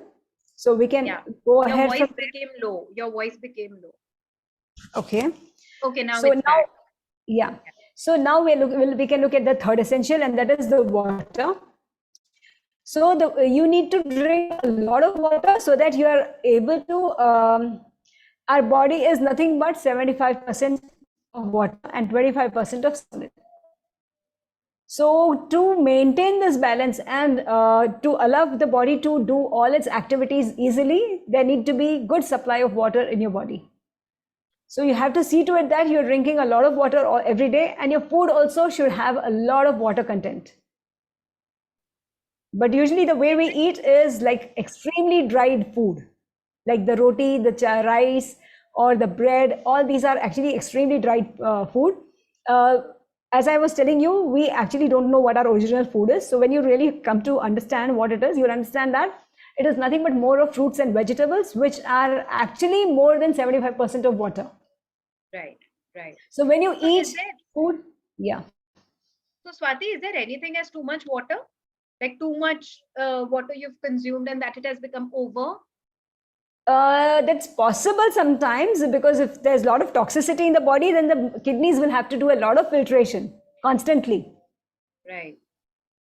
So we can go ahead. Your voice became low. Your voice became low. Okay. Okay, now so it's now, back. So now we can look at the third essential, and that is the water. So you need to drink a lot of water so that you are able to. Our body is nothing but 75% of water and 25% of solid. So to maintain this balance and to allow the body to do all its activities easily, there need to be good supply of water in your body. So you have to see to it that you're drinking a lot of water every day, and your food also should have a lot of water content. But usually the way we eat is like extremely dried food, like the roti, the rice, or the bread. All these are actually extremely dried food. As I was telling you, we actually don't know what our original food is. So when you really come to understand what it is, you'll understand that it is nothing but more of fruits and vegetables, which are actually more than 75% of water. Right, right. So when you eat food, So Swati, is there anything as too much water? Like too much water you've consumed and that it has become over? That's possible sometimes, because if there's a lot of toxicity in the body, then the kidneys will have to do a lot of filtration constantly. Right.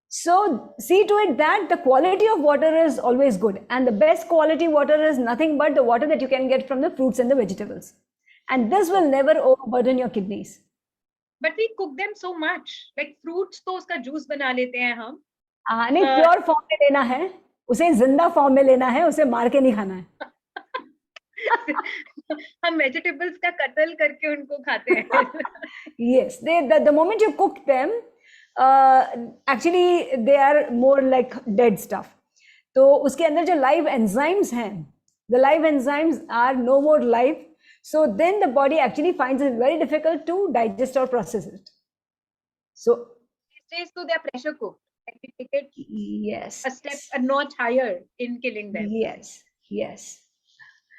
So see to it that the quality of water is always good, and the best quality water is nothing but the water that you can get from the fruits and the vegetables, and this will never overburden your kidneys. But we cook them so much, like fruits तो उसका juice बना लेते हैं हम. नहीं, pure form में लेना है, उसे जिंदा फॉर्म में लेना है, उसे मार के नहीं खाना है. हम vegetables का कत्ल करके उनको खाते हैं. Yes, the moment you cook them, actually they are more like dead stuff. तो उसके अंदर जो live enzymes हैं, the live enzymes are no more live. So then the body actually finds it very difficult to digest or process it. So these days, so they are pressure cooked. Like we take it a step, a notch higher in killing them. Yes.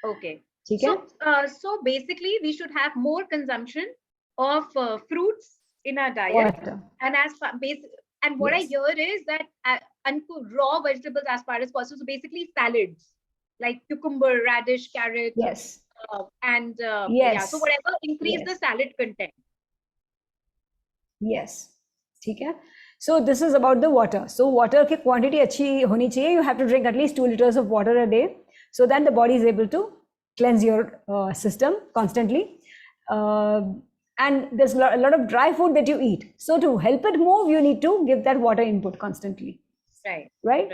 Okay. So basically, we should have more consumption of fruits in our diet. And what I hear is that raw vegetables as far as possible. So basically, salads like cucumber, radish, carrot. So whatever, increase the salad content. Yes. ठीक है. So this is about the water. So water की quantity अच्छी होनी चाहिए. You have to drink at least 2 liters of water a day, so that the body is able to cleanse your system constantly. And there's a lot of dry food that you eat. So to help it move, you need to give that water input constantly. Right.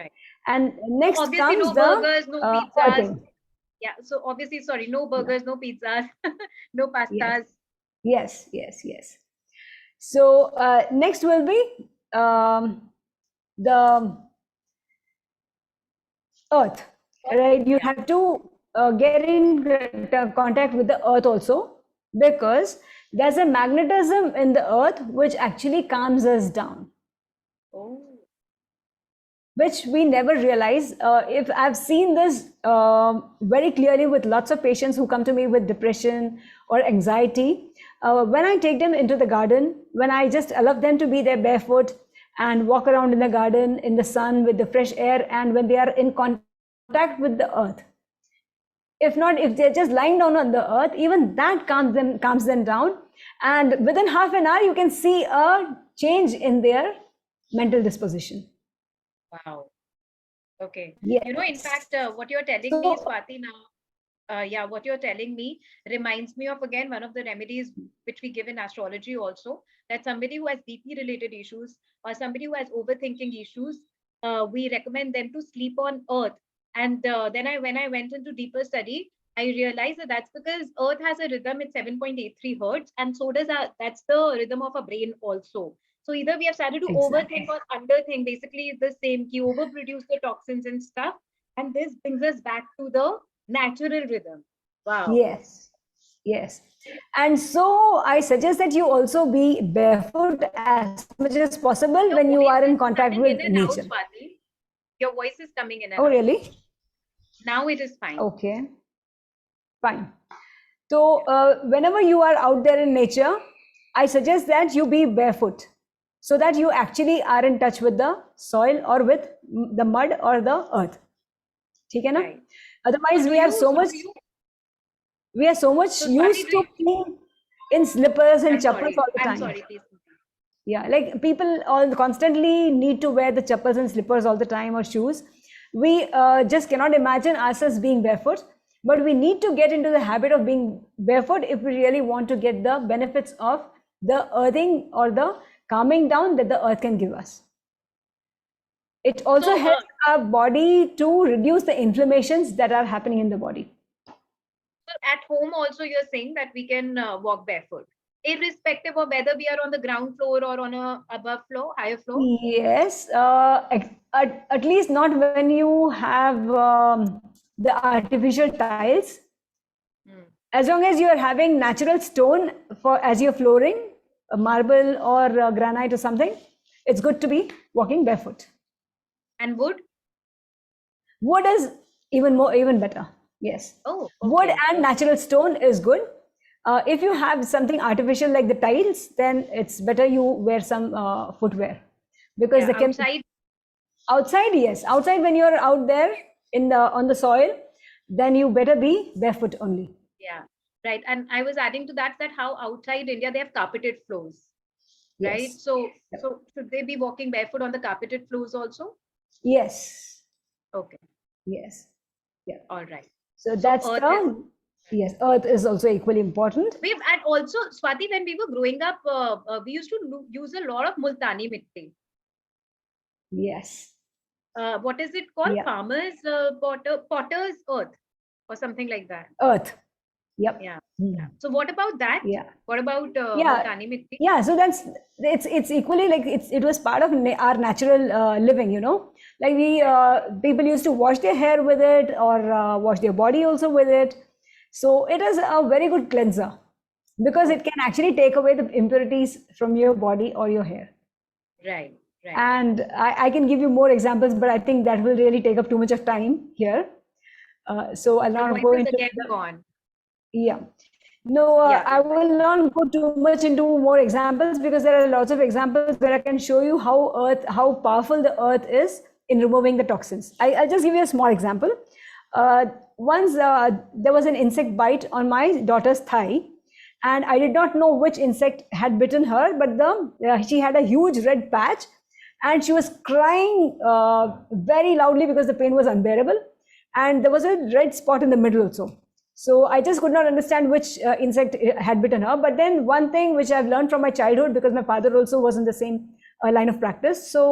And next so obviously comes no burgers, no pizzas. Yeah. So obviously, no burgers, no pizzas, no pastas. Yes. So next will be the earth, right? You have to get in contact with the earth also, because there's a magnetism in the earth which actually calms us down, Oh, which we never realize. If I've seen this very clearly with lots of patients who come to me with depression or anxiety, when I take them into the garden, when I just allow them to be there barefoot and walk around in the garden in the sun with the fresh air, and when they are in contact with the earth, if not, if they're just lying down on the earth, even that calms them down, and within half an hour you can see a change in their mental disposition. wow. Okay. In Yes. fact, what you're telling me, So, Swati, now, yeah, what you're telling me reminds me of again one of the remedies which we give in astrology also, that somebody who has BP related issues or somebody who has overthinking issues, we recommend them to sleep on earth. And then when I went into deeper study, I realized that that's because earth has a rhythm at 7.83 hertz, and so does that's the rhythm of a brain also. So either we have started to overthink exactly. or underthink, basically the same key, overproduce the toxins and stuff. And this brings us back to the natural rhythm. Wow. Yes. Yes. And so I suggest that you also be barefoot as much as possible when you are Your in voice contact is with coming in nature. and out, Swati. Your voice is coming in Oh, and out. really? Now it is fine. Okay, fine. So, Yeah. whenever you are out there in nature, I suggest that you be barefoot so that you actually are in touch with the soil or with the mud or the earth. ठीक है ना? Right. So Otherwise, do you, we are so much so Swati, used to being in slippers and chappals all the I'm time. sorry, please. Yeah, like people all constantly need to wear the chappals and slippers all the time, or shoes. We just cannot imagine ourselves being barefoot, but we need to get into the habit of being barefoot if we really want to get the benefits of the earthing or the calming down that the earth can give us. It also So, helps our body to reduce the inflammations that are happening in the body. so at home also you're saying that we can walk barefoot, irrespective of whether we are on the ground floor or on a above floor, higher floor. Yes, at least not when you have the artificial tiles. Hmm. As long as you are having natural stone for as your flooring, marble or granite or something, it's good to be walking barefoot. And wood? Wood is even better. Yes, Oh, wood okay. and natural stone is good. If you have something artificial like the tiles, then it's better you wear some footwear, because Yeah, the outside. outside, yes, outside when you're out there in the on the soil, then you better be barefoot only. Yeah, right. And I was adding to that how outside India they have carpeted floors, right? Yes. So Yep. so should they be walking barefoot on the carpeted floors also? Yes. Okay, Yes. Yeah. all right. So So that's earth is. the, yes, earth is also equally important. We've and also Swati, when we were growing up, we used to use a lot of multani mitti. Yes. What is it called? Yeah. Farmers potter's earth or something like that. Earth. Yep. Yeah, yeah. Hmm. So what about that? Yeah. What about Yeah. multani mitti? Yeah. So that's, it's equally like it was part of our natural living, like we Right. people used to wash their hair with it, or wash their body also with it. So it is a very good cleanser, because it Okay. can actually take away the impurities from your body or your hair. Right. Right. And I can give you more examples, but I think that will really take up too much of time here. So I'll Your not voice go is into again the, gone. yeah. No, Yeah. I will not go too much into more examples, because there are lots of examples where I can show you how powerful the earth is in removing the toxins. I'll just give you a small example. Uh, Once there was an insect bite on my daughter's thigh, and I did not know which insect had bitten her, but she had a huge red patch, and she was crying very loudly because the pain was unbearable, and there was a red spot in the middle also. So I just could not understand which insect had bitten her. But then one thing which I've learned from my childhood, because my father also was in the same line of practice. So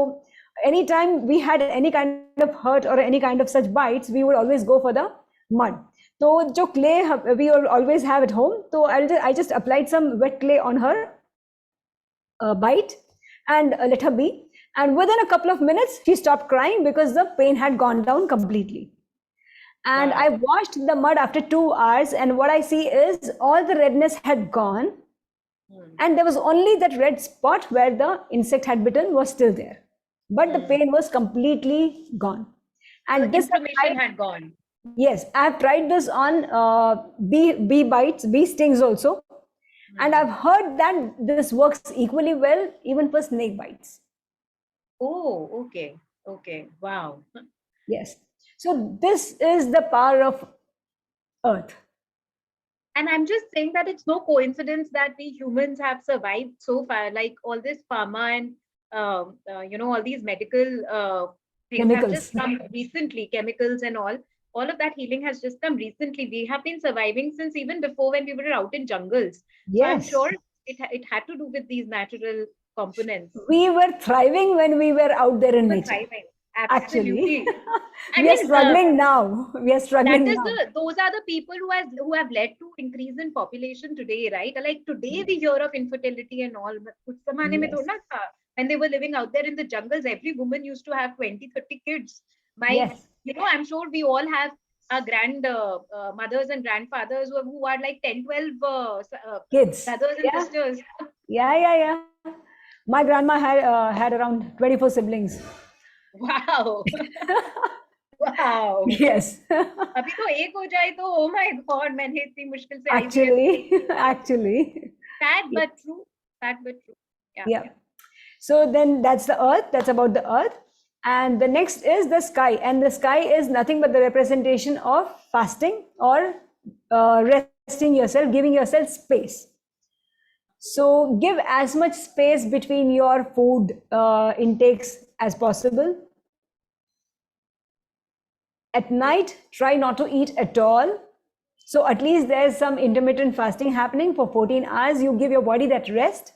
anytime we had any kind of hurt or any kind of such bites, we would always go for the mud. So जो clay we always have at home. So I just applied some wet clay on her, bite, and let her be. And within a couple of minutes, she stopped crying because the pain had gone down completely. And I washed the mud after 2 hours, and what I see is all the redness had gone, and there was only that red spot where the insect had bitten was still there, but the pain was completely gone. And the inflammation had gone. Yes, I have tried this on bee bites, bee stings also, and I've heard that this works equally well even for snake bites. Oh, okay, wow. Yes, so this is the power of earth. And I'm just saying that it's no coincidence that we humans have survived so far. Like all this pharma and all these medical things have just come recently, chemicals and all of that healing has just come recently. We have been surviving since even before when we were out in jungles. So I'm sure it had to do with these natural components. We were thriving when we were out there in nature. Thriving. Absolutely. We are struggling now. We are struggling now. Those are the people who have led to increase in population today, right? Like today we hear of infertility and all. But कुछ ज़माने में तो ना था. When they were living out there in the jungles, every woman used to have 20, 30 kids. I'm sure we all have our mothers and grandfathers who are like 10, 12 kids, brothers and sisters. Yeah. My grandma had around 24 siblings. Wow. Wow. Yes. अभी तो एक हो जाए तो oh my god मैंने इतनी मुश्किल से actually sad but true. Yeah. So then that's the earth. That's about the earth. And the next is the sky, and the sky is nothing but the representation of fasting or resting yourself, giving yourself space. So give as much space between your food intakes as possible. At night, try not to eat at all. So at least there's some intermittent fasting happening for 14 hours. You give your body that rest.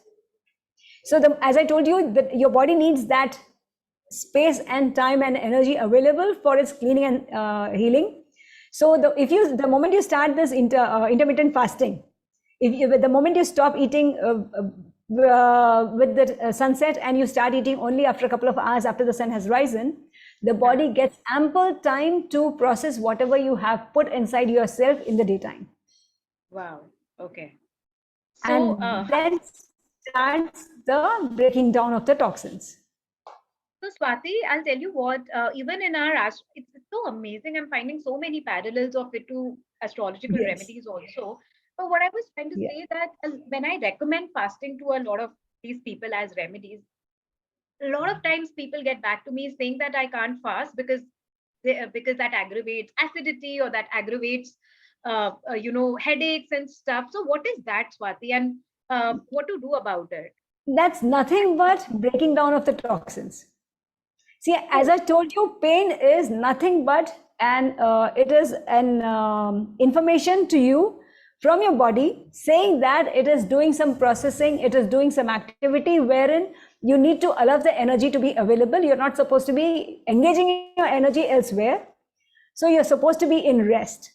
So as I told you, that your body needs that space and time and energy available for its cleaning and healing. So the moment you start this intermittent fasting, the moment you stop eating with the sunset and you start eating only after a couple of hours after the sun has risen, the body gets ample time to process whatever you have put inside yourself in the daytime. Wow. Okay. So then starts the breaking down of the toxins. So Swati, I'll tell you what, even in our it's so amazing. I'm finding so many parallels of it to astrological remedies also. But what I was trying to say that when I recommend fasting to a lot of these people as remedies, a lot of times people get back to me saying that I can't fast because that aggravates acidity or that aggravates headaches and stuff. So what is that, Swati, and what to do about it? That's nothing but breaking down of the toxins. See, as I told you, pain is nothing but it is an information to you from your body saying that it is doing some processing, it is doing some activity wherein you need to allow the energy to be available. You're not supposed to be engaging your energy elsewhere. So you're supposed to be in rest.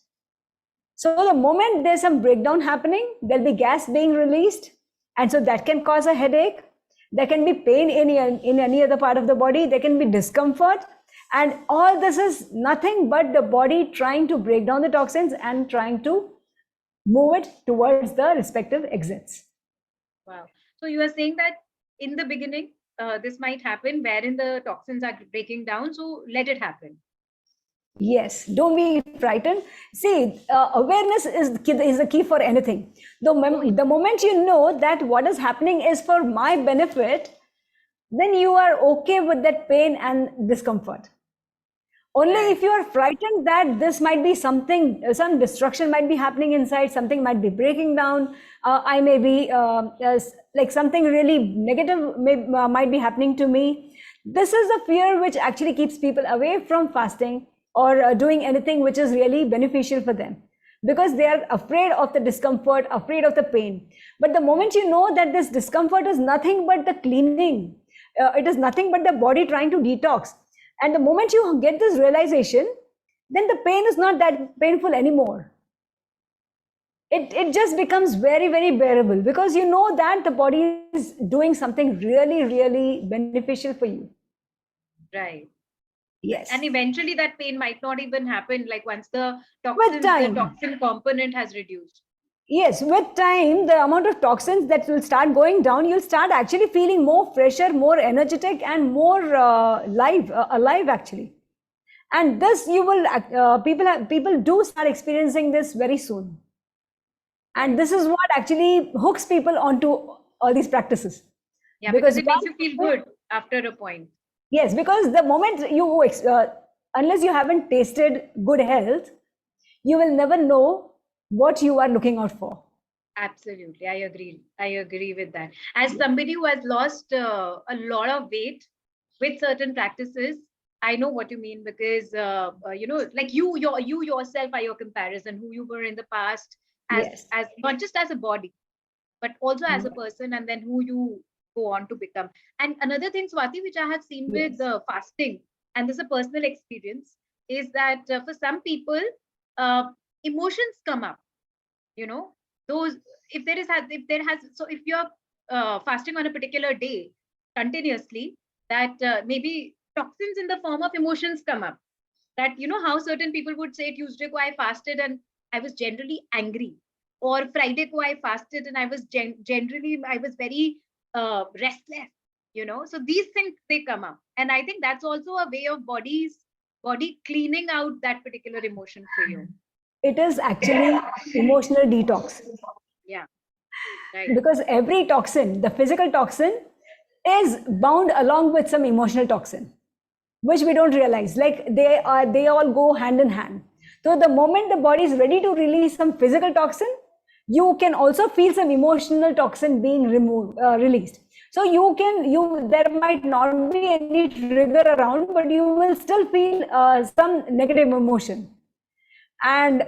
So the moment there's some breakdown happening, there'll be gas being released. And so that can cause a headache. There can be pain in any other part of the body. There can be discomfort. And all this is nothing but the body trying to break down the toxins and trying to move it towards the respective exits. Wow. So you are saying that in the beginning, this might happen wherein the toxins are breaking down. So let it happen. Yes, don't be frightened. See, awareness is the key for anything. The moment you know that what is happening is for my benefit, then you are okay with that pain and discomfort. Only if you are frightened that this might be something, some destruction might be happening inside, something might be breaking down, I may be like something really negative might be happening to me. This is the fear which actually keeps people away from fasting or doing anything which is really beneficial for them, because they are afraid of the discomfort, afraid of the pain. But the moment you know that this discomfort is nothing but the cleaning, it is nothing but the body trying to detox, and the moment you get this realization, then the pain is not that painful anymore. it just becomes very, very bearable, because you know that the body is doing something really, really beneficial for you. Right. Yes. And eventually that pain might not even happen, like once the With time. toxin component has reduced. Yes, with time, the amount of toxins that will start going down, you'll start actually feeling more fresher, more energetic, and more alive actually. And this you will people do start experiencing this very soon. And this is what actually hooks people onto all these practices. Yeah, because it makes you feel good after a point. Yes, because the moment you unless you haven't tasted good health, you will never know what you are looking out for. Absolutely, I agree. I agree with that. As somebody who has lost a lot of weight with certain practices, I know what you mean, because like you yourself are your comparison, who you were in the past, as not just as a body, but also as a person, and then who you go on to become. And another thing, Swati, which I have seen with fasting, and this is a personal experience, is that for some people, uh, emotions come up. You know, those if there has so if you're fasting on a particular day continuously, that maybe toxins in the form of emotions come up. That, you know, how certain people would say Tuesday ko I fasted and I was generally angry, or Friday ko I fasted and I was generally I was very restless, you know. So these things, they come up, and I think that's also a way of body cleaning out that particular emotion for you. It is actually emotional detox. Yeah, right. Because every toxin, the physical toxin, is bound along with some emotional toxin, which we don't realize. Like they all go hand in hand. So the moment the body is ready to release some physical toxin, you can also feel some emotional toxin being released. So there might not be any trigger around, but you will still feel some negative emotion. And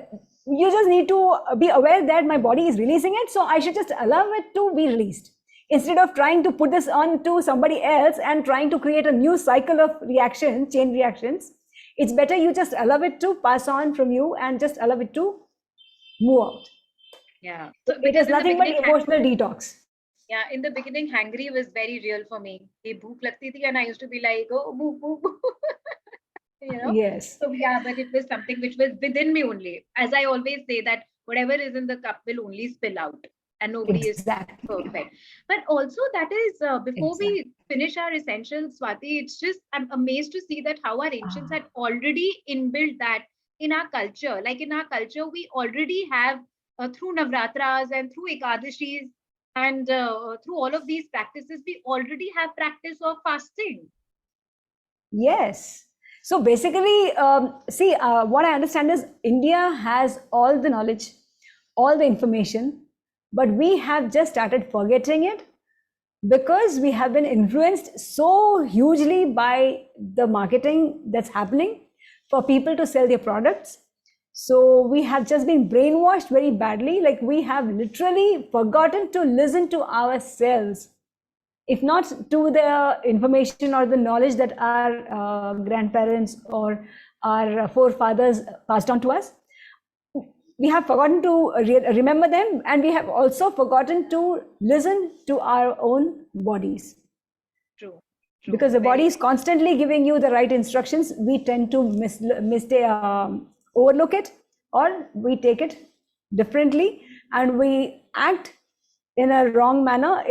you just need to be aware that my body is releasing it, so I should just allow it to be released, instead of trying to put this on to somebody else and trying to create a new cycle of chain reactions. It's better you just allow it to pass on from you and just allow it to move out. Yeah, so it is nothing but emotional detox. Yeah, in the beginning, hangry was very real for me. Ye bhook lagti thi, and I used to be like, oh, boo, boo, boo. You know. Yes. So yeah, but it was something which was within me only. As I always say, that whatever is in the cup will only spill out, and nobody is perfect. But also, that is before we finish our essentials, Swati, it's just, I'm amazed to see that how our ancients had already inbuilt that in our culture. Like in our culture, we already have through Navratras and through Ekadashis and through all of these practices, we already have practice of fasting. Yes. So basically, see, what I understand is India has all the knowledge, all the information, but we have just started forgetting it because we have been influenced so hugely by the marketing that's happening for people to sell their products. So we have just been brainwashed very badly. Like we have literally forgotten to listen to ourselves, if not to the information or the knowledge that our grandparents or our forefathers passed on to us. We have forgotten to remember them, and we have also forgotten to listen to our own bodies. True. Because the body is constantly giving you the right instructions. We tend to overlook it, or we take it differently, and we act in a wrong manner.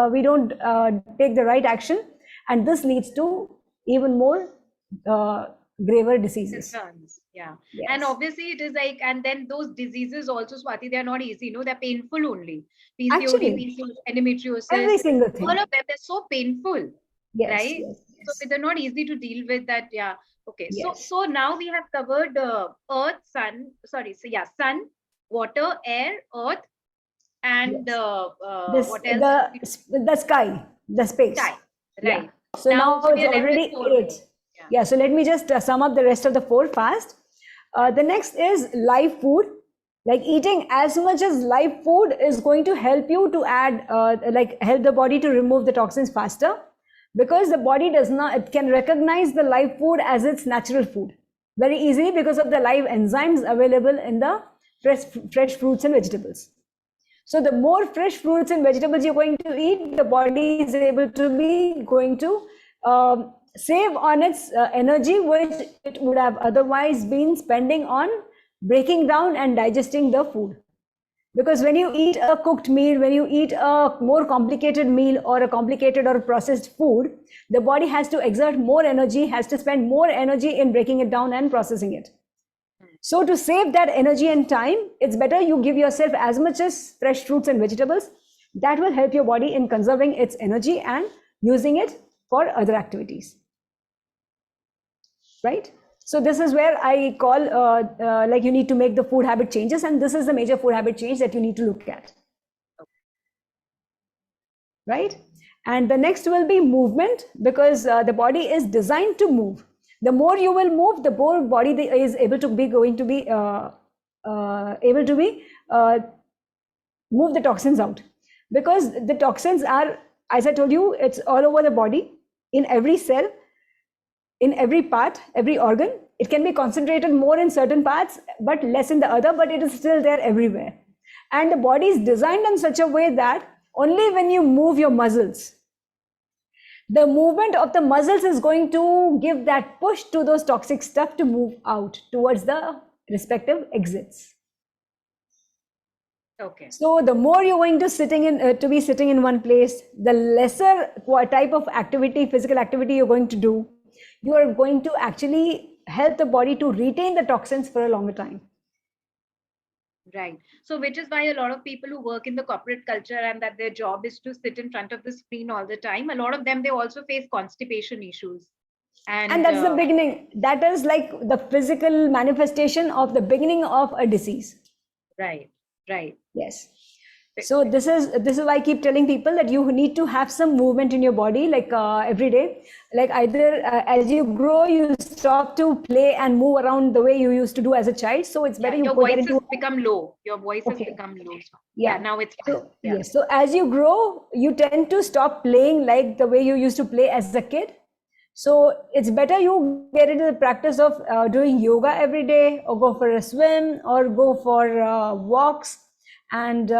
We don't take the right action, and this leads to even more graver diseases. Concerns. Yeah. Yes. And obviously it is like, and then those diseases also, Swati, they're not easy. You know, they're painful only. PCOD, PCOS, endometriosis, every single thing. All of them, they're so painful. Yes, right? Yes. So they're not easy to deal with that. Yeah. Okay. Yes. So now we have covered earth, sun, sun, water, air, earth, and what else? The sky, the space. Sky. Right. Yeah. So now it's already 8. Yeah. So let me just sum up the rest of the 4 fast. The next is live food. Like eating as much as live food is going to help you to add, help the body to remove the toxins faster, because the body it can recognize the live food as its natural food very easily because of the live enzymes available in the fresh fruits and vegetables. So the more fresh fruits and vegetables you're going to eat, the body is able to be going to save on its energy, which it would have otherwise been spending on breaking down and digesting the food. Because when you eat a cooked meal, when you eat a more complicated meal or a complicated or processed food, the body has to exert more energy, has to spend more energy in breaking it down and processing it. So to save that energy and time, it's better you give yourself as much as fresh fruits and vegetables. That will help your body in conserving its energy and using it for other activities. Right? So this is where I call like you need to make the food habit changes, and this is the major food habit change that you need to look at. Right? And the next will be movement, because the body is designed to move. The more you will move, the more body is able to be able to be move the toxins out, because the toxins are, as I told you, it's all over the body, in every cell, in every part, every organ. It can be concentrated more in certain parts but less in the other, but it is still there everywhere. And the body is designed in such a way that only when you move your muscles, the movement of the muscles is going to give that push to those toxic stuff to move out towards the respective exits. Okay. So the more you're going to be sitting in one place, the lesser type of activity, physical activity you're going to do, you are going to actually help the body to retain the toxins for a longer time. Right. So which is why a lot of people who work in the corporate culture and that their job is to sit in front of the screen all the time, a lot of them, they also face constipation issues. And that's the beginning. That is like the physical manifestation of the beginning of a disease. Right. Right. Yes. So this is why I keep telling people that you need to have some movement in your body, like every day. Like either as you grow, you stop to play and move around the way you used to do as a child. So it's better your voice has become low. Your voice has become low. Yeah, now it's fine. So, yes. So as you grow, you tend to stop playing like the way you used to play as a kid. So it's better you get into the practice of doing yoga every day, or go for a swim, or go for walks, and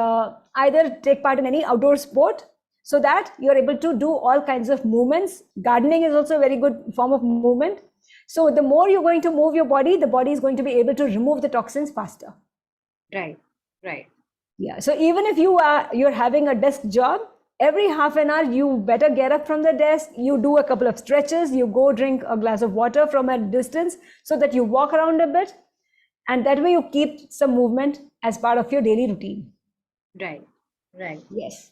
either take part in any outdoor sport, so that you're able to do all kinds of movements. Gardening is also a very good form of movement. So the more you're going to move your body, the body is going to be able to remove the toxins faster. Right, right. Yeah. So even if you're having a desk job, every half an hour, you better get up from the desk, you do a couple of stretches, you go drink a glass of water from a distance, so that you walk around a bit. And that way you keep some movement as part of your daily routine. Right, right. Yes.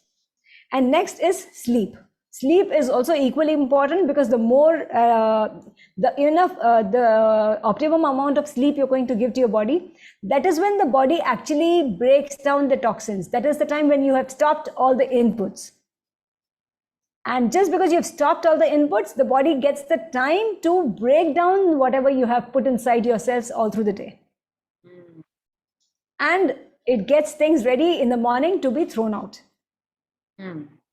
And next is sleep. Sleep is also equally important, because the more, the optimum amount of sleep you're going to give to your body, that is when the body actually breaks down the toxins. That is the time when you have stopped all the inputs. And just because you've stopped all the inputs, the body gets the time to break down whatever you have put inside yourselves all through the day. And it gets things ready in the morning to be thrown out.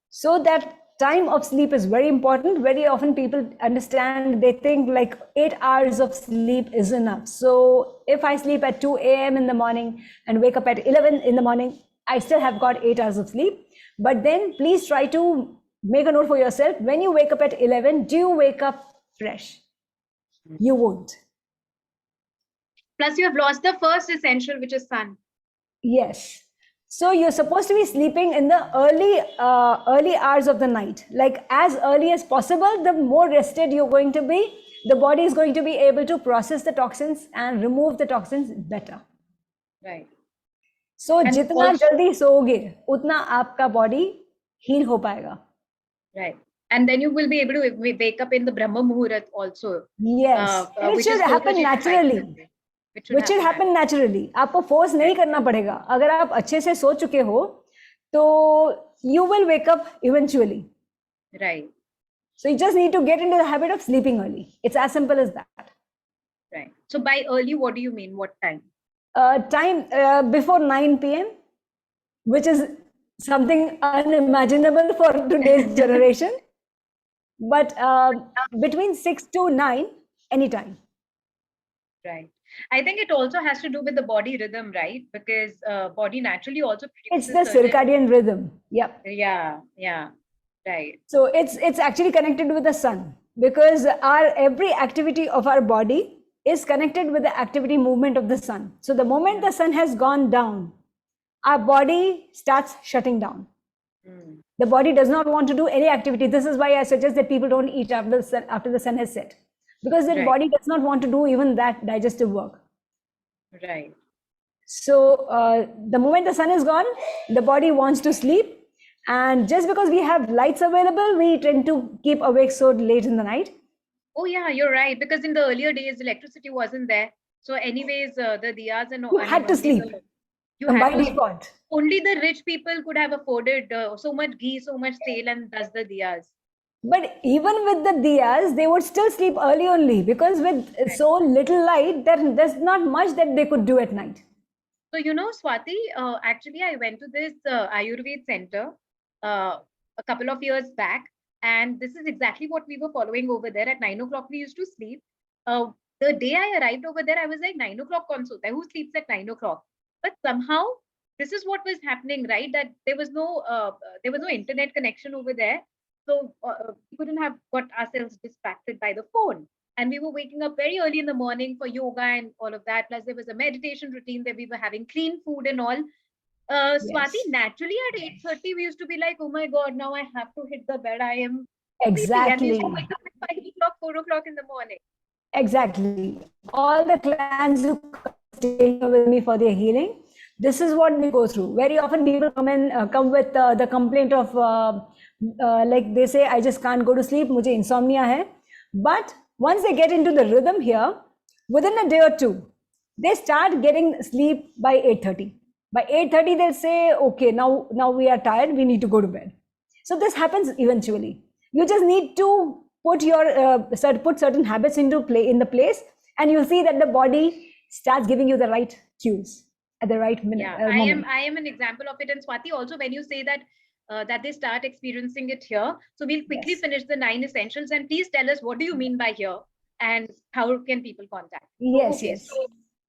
So that time of sleep is very important. Very often people understand, they think like 8 hours of sleep is enough. So if I sleep at 2 a.m. in the morning and wake up at 11 in the morning, I still have got 8 hours of sleep. But then please try to make a note for yourself. When you wake up at 11, do you wake up fresh? You won't. Plus, you have lost the first essential, which is sun. Yes. So you're supposed to be sleeping in the early hours of the night, like as early as possible. The more rested you're going to be, the body is going to be able to process the toxins and remove the toxins better. Right. So जितना जल्दी सोओगे, उतना आपका body heal हो पाएगा. Right. And then you will be able to wake up in the Brahma Muhurat also. Yes. It should happen naturally. Which should happen naturally. आपको force नहीं करना पड़ेगा. अगर आप अच्छे से सो चुके हो, तो you will wake up eventually. Right. So you just need to get into the habit of sleeping early. It's as simple as that. Right. So by early, what do you mean? What time? Time before 9 p.m., which is something unimaginable for today's generation. But between 6 to 9, anytime. Right. I think it also has to do with the body rhythm, right? Because body naturally also It's produces the certain. circadian rhythm. Yep. Yeah, yeah, right. So it's actually connected with the sun, because our every activity of our body is connected with the activity movement of the sun. So the moment Yeah. the sun has gone down, our body starts shutting down. Mm. The body does not want to do any activity. This is why I suggest that people don't eat after the sun has set, because the Right, body does not want to do even that digestive work. right. So the moment the sun is gone, the body wants to sleep. And just because we have lights available, we tend to keep awake so late in the night. Oh yeah, you're right. Because in the earlier days, electricity wasn't there. So anyways, the diyas and You I mean had to only sleep the you had by to sleep. default. Only the rich people could have afforded so much ghee, so much sale, and thus the diyas. But even with the diyas, they would still sleep early only, because with Right. so little light, there's not much that they could do at night. So Swati, actually, I went to this Ayurved center uh, a couple of years back, and this is exactly what we were following over there. At 9 o'clock, we used to sleep. Uh, the day I arrived over there, I was like 9 o'clock consult. Who sleeps at 9 o'clock? But somehow, this is what was happening, right? That there was no internet connection over there, so we couldn't have got ourselves distracted by the phone, and we were waking up very early in the morning for yoga and all of that. Plus, there was a meditation routine that we were having clean food and all. Swati, Yes, naturally at 8:30, we used to be like, oh my God, now I have to hit the bed. I am sleepy. And we used to exactly. wake up at 5 o'clock, 4 o'clock in the morning. Exactly. All the clients who stay here with me for their healing, this is what we go through. Very often people come with the complaint of like they say, I just can't go to sleep, मुझे insomnia है. But once they get into the rhythm here, within a day or two, they start getting sleep by 8:30. By 8:30, they'll say, okay, now we are tired, we need to go to bed. So this happens eventually. You just need to put certain habits into play in the place, and you'll see that the body starts giving you the right cues at the right minute Yeah, moment. I am an example of it. And Swati, also when you say that that they start experiencing it here, so we'll quickly Yes, finish the 9 essentials, and please tell us what do you mean by here, and how can people contact? So yes, okay, yes,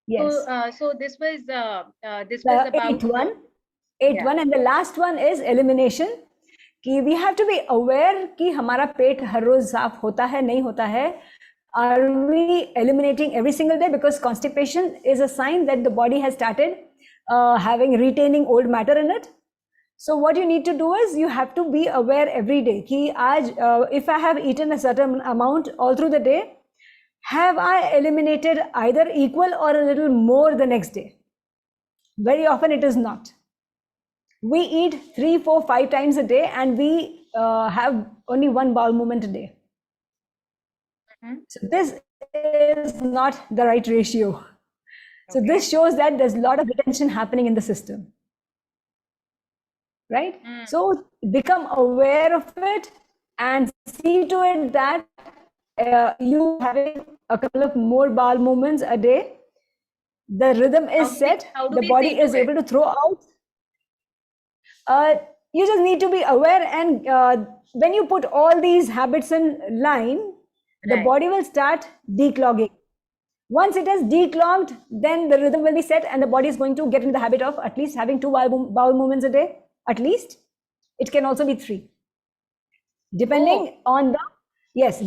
yes. so this was The about eighth yeah. one, and the last one is elimination. कि we have to be aware कि हमारा पेट हर रोज साफ होता है नहीं होता है. Are we eliminating every single day? Because constipation is a sign that the body has started having retaining old matter in it. So what you need to do is you have to be aware every day कि आज if I have eaten a certain amount all through the day, have I eliminated either equal or a little more the next day? Very often it is not. We eat 3, 4, 5 times a day, and we have only one bowel movement a day. Mhm. So this is not the right ratio. So Okay. this shows that there's a lot of retention happening in the system, right? Mm. So become aware of it and see to it that you having a couple of more bowel movements a day. The rhythm is set. How do The we body see to is it? able to throw out. You just need to be aware, and when you put all these habits in line, the Right. body will start declogging. Once it is declogged, then the rhythm will be set, and the body is going to get in the habit of at least having two bowel movements a day. At least it can also be three, Oh, depending on the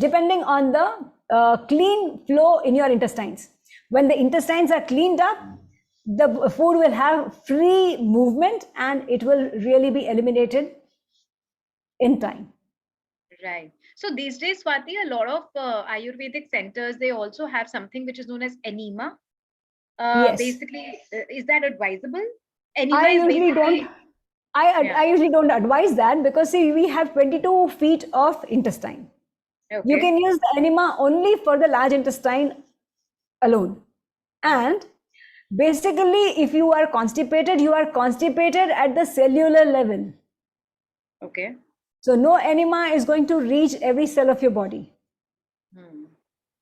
depending on the clean flow in your intestines. When the intestines are cleaned up, the food will have free movement, and it will really be eliminated in time. right. So these days, Swati, a lot of Ayurvedic centers, they also have something which is known as enema. Yes, Basically, is that advisable? Enema I is usually don't. basically, I, yeah. I usually don't advise that, because see, we have 22 feet of intestine. You Okay. can use the enema only for the large intestine alone. And basically, if you are constipated at the cellular level. Okay. So no enema is going to reach every cell of your body. Hmm.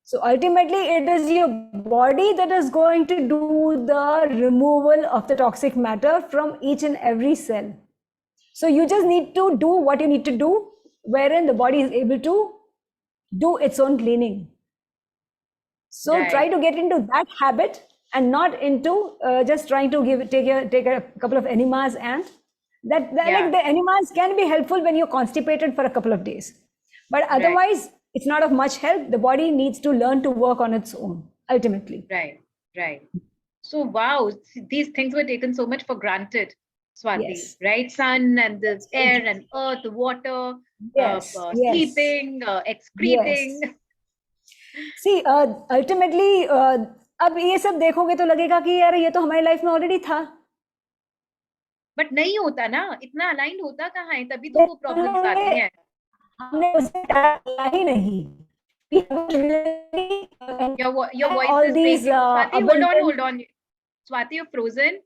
So ultimately, it is your body that is going to do the removal of the toxic matter from each and every cell. So you just need to do what you need to do, wherein the body is able to do its own cleaning. So try Right. to get into that habit and not into just trying to take a couple of enemas, and that like Yeah. the enemas can be helpful when you're constipated for a couple of days, but Right. otherwise it's not of much help. The body needs to learn to work on its own ultimately. Right. Right. So wow, these things were taken so much for granted, Swati, Yes. right? Sun and the Thank air you. and earth, the water, Yes, yes, sleeping, excreting. yes. See, ultimately, अब ये सब देखोगे तो लगेगा कि यार ये तो हमारी लाइफ में ऑलरेडी था. बट नहीं होता ना, इतना अलाइंड होता कहाँ है, तभी तो वो प्रॉब्लम्स आती हमने हैं. हमने उसे किया ही नहीं. We haven't really Your voice all is these breaking. Swati, hold on, abundant. hold on. Swati, you're frozen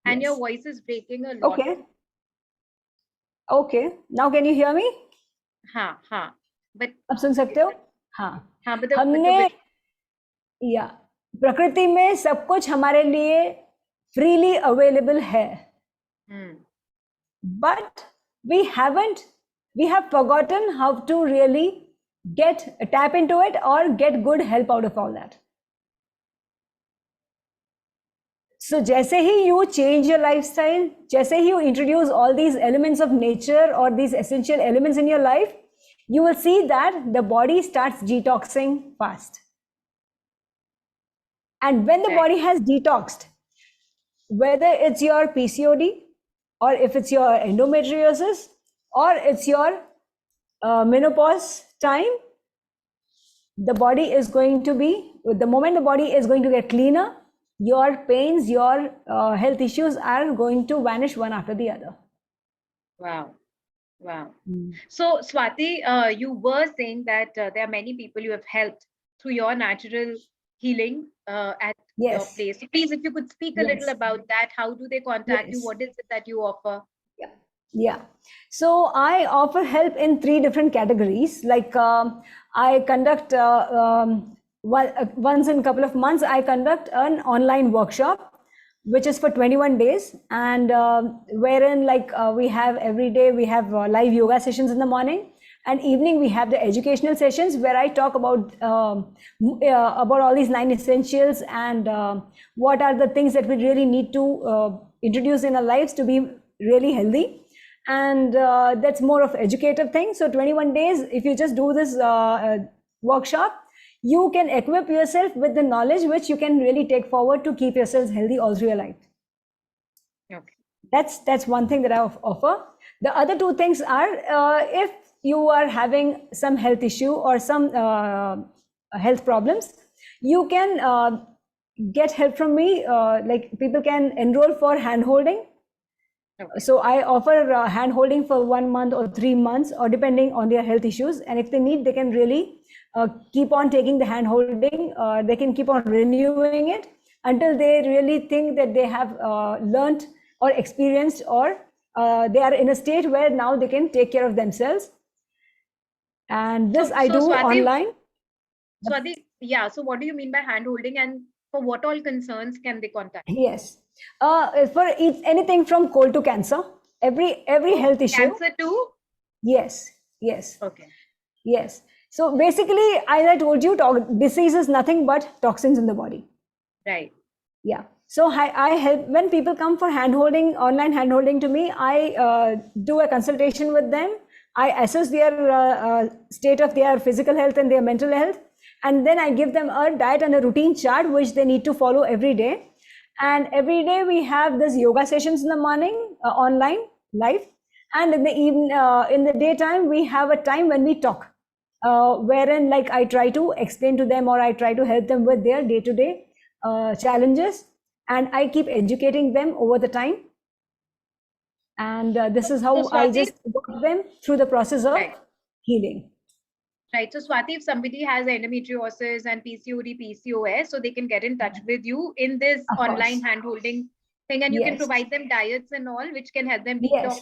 and your Yes. voice is breaking a lot. Okay. Okay. Now can you hear me? हाँ, हाँ. But अब सुन सकते हो? हाँ. हाँ, but the हमने bit. या प्रकृति में सब कुछ हमारे लिए freely available है. But we have forgotten how to really tap into it or get good help out of all that. So जैसे ही you change your lifestyle, जैसे ही you introduce all these elements of nature or these essential elements in your life, you will see that the body starts detoxing fast. And when the body has detoxed, whether it's your PCOD or if it's your endometriosis or it's your menopause time, the body is going to be, the moment the body is going to get cleaner, your pains, your health issues are going to vanish one after the other. Wow. Wow. So, Swati, you were saying that there are many people you have helped through your natural healing at your place. So please, if you could speak a little about that, how do they contact you? What is it that you offer? Yeah. So I offer help in 3 different categories. Like I conduct once in a couple of months, I conduct an online workshop, which is for 21 days, and wherein like we have every day we have live yoga sessions in the morning, and evening we have the educational sessions where I talk about all these 9 essentials and what are the things that we really need to introduce in our lives to be really healthy. And that's more of educative thing. So 21 days, if you just do this workshop, you can equip yourself with the knowledge which you can really take forward to keep yourselves healthy all through your life. Okay. That's one thing that I offer. The other 2 things are if you are having some health issue or some health problems, you can get help from me. Like people can enroll for hand holding. Okay. So I offer hand holding for 1 month or 3 months, or depending on their health issues. And if they need, they can really keep on taking the hand holding. They can keep on renewing it until they really think that they have learned or experienced, or they are in a state where now they can take care of themselves. And this I do Swati, online. Swati, yeah. So what do you mean by hand holding, and for what all concerns can they contact? Yes. For anything from cold to cancer, every health issue. Cancer too? Yes. Okay. Yes. So basically, as I told you, disease is nothing but toxins in the body. Right. Yeah. So I help when people come for hand holding, online hand holding to me. I do a consultation with them. I assess their state of their physical health and their mental health, and then I give them a diet and a routine chart which they need to follow every day. And every day we have this yoga sessions in the morning, online, live, and in the evening, in the daytime, we have a time when we talk, wherein like I try to explain to them, or I try to help them with their day-to-day challenges, and I keep educating them over the time. And this is how I just work them through the process of healing. Right. So Swati, if somebody has endometriosis and PCOD, PCOS, so they can get in touch with you in this online hand holding thing, and you can provide them diets and all, which can help them detox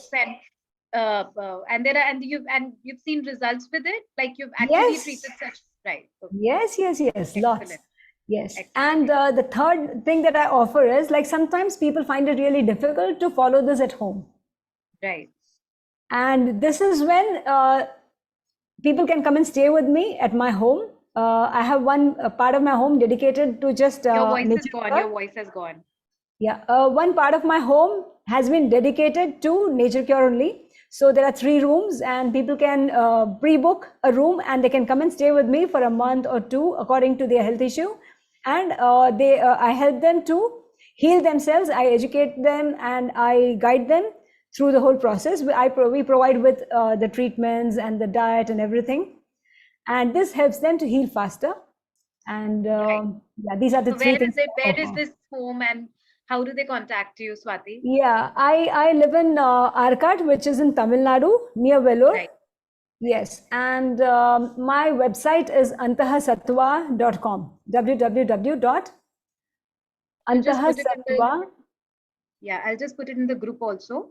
and you've seen results with it, like you've actually treated such, right? Okay. Yes, lots. Yes. Excellent. And the third thing that I offer is, like, sometimes people find it really difficult to follow this at home. Right. And this is when people can come and stay with me at my home I have one part of my home dedicated to just Your voice is nature gone. cure. Your voice has gone. Yeah, one part of my home has been dedicated to nature cure only. So there are 3 rooms, and people can pre-book a room, and they can come and stay with me for a month or 2, according to their health issue. And I help them to heal themselves. I educate them and I guide them through the whole process. We provide with the treatments and the diet and everything, and this helps them to heal faster. And Right. yeah, these are the So 3 where is things it? I Where is offer. this home, and how do they contact you, Swati? Yeah, I live in Arcot, which is in Tamil Nadu, near Vellore. Right. Yes, and my website is antahasatwa.com. I'll just put it in the, www.antahasatwa. yeah, I'll just put it in the group also.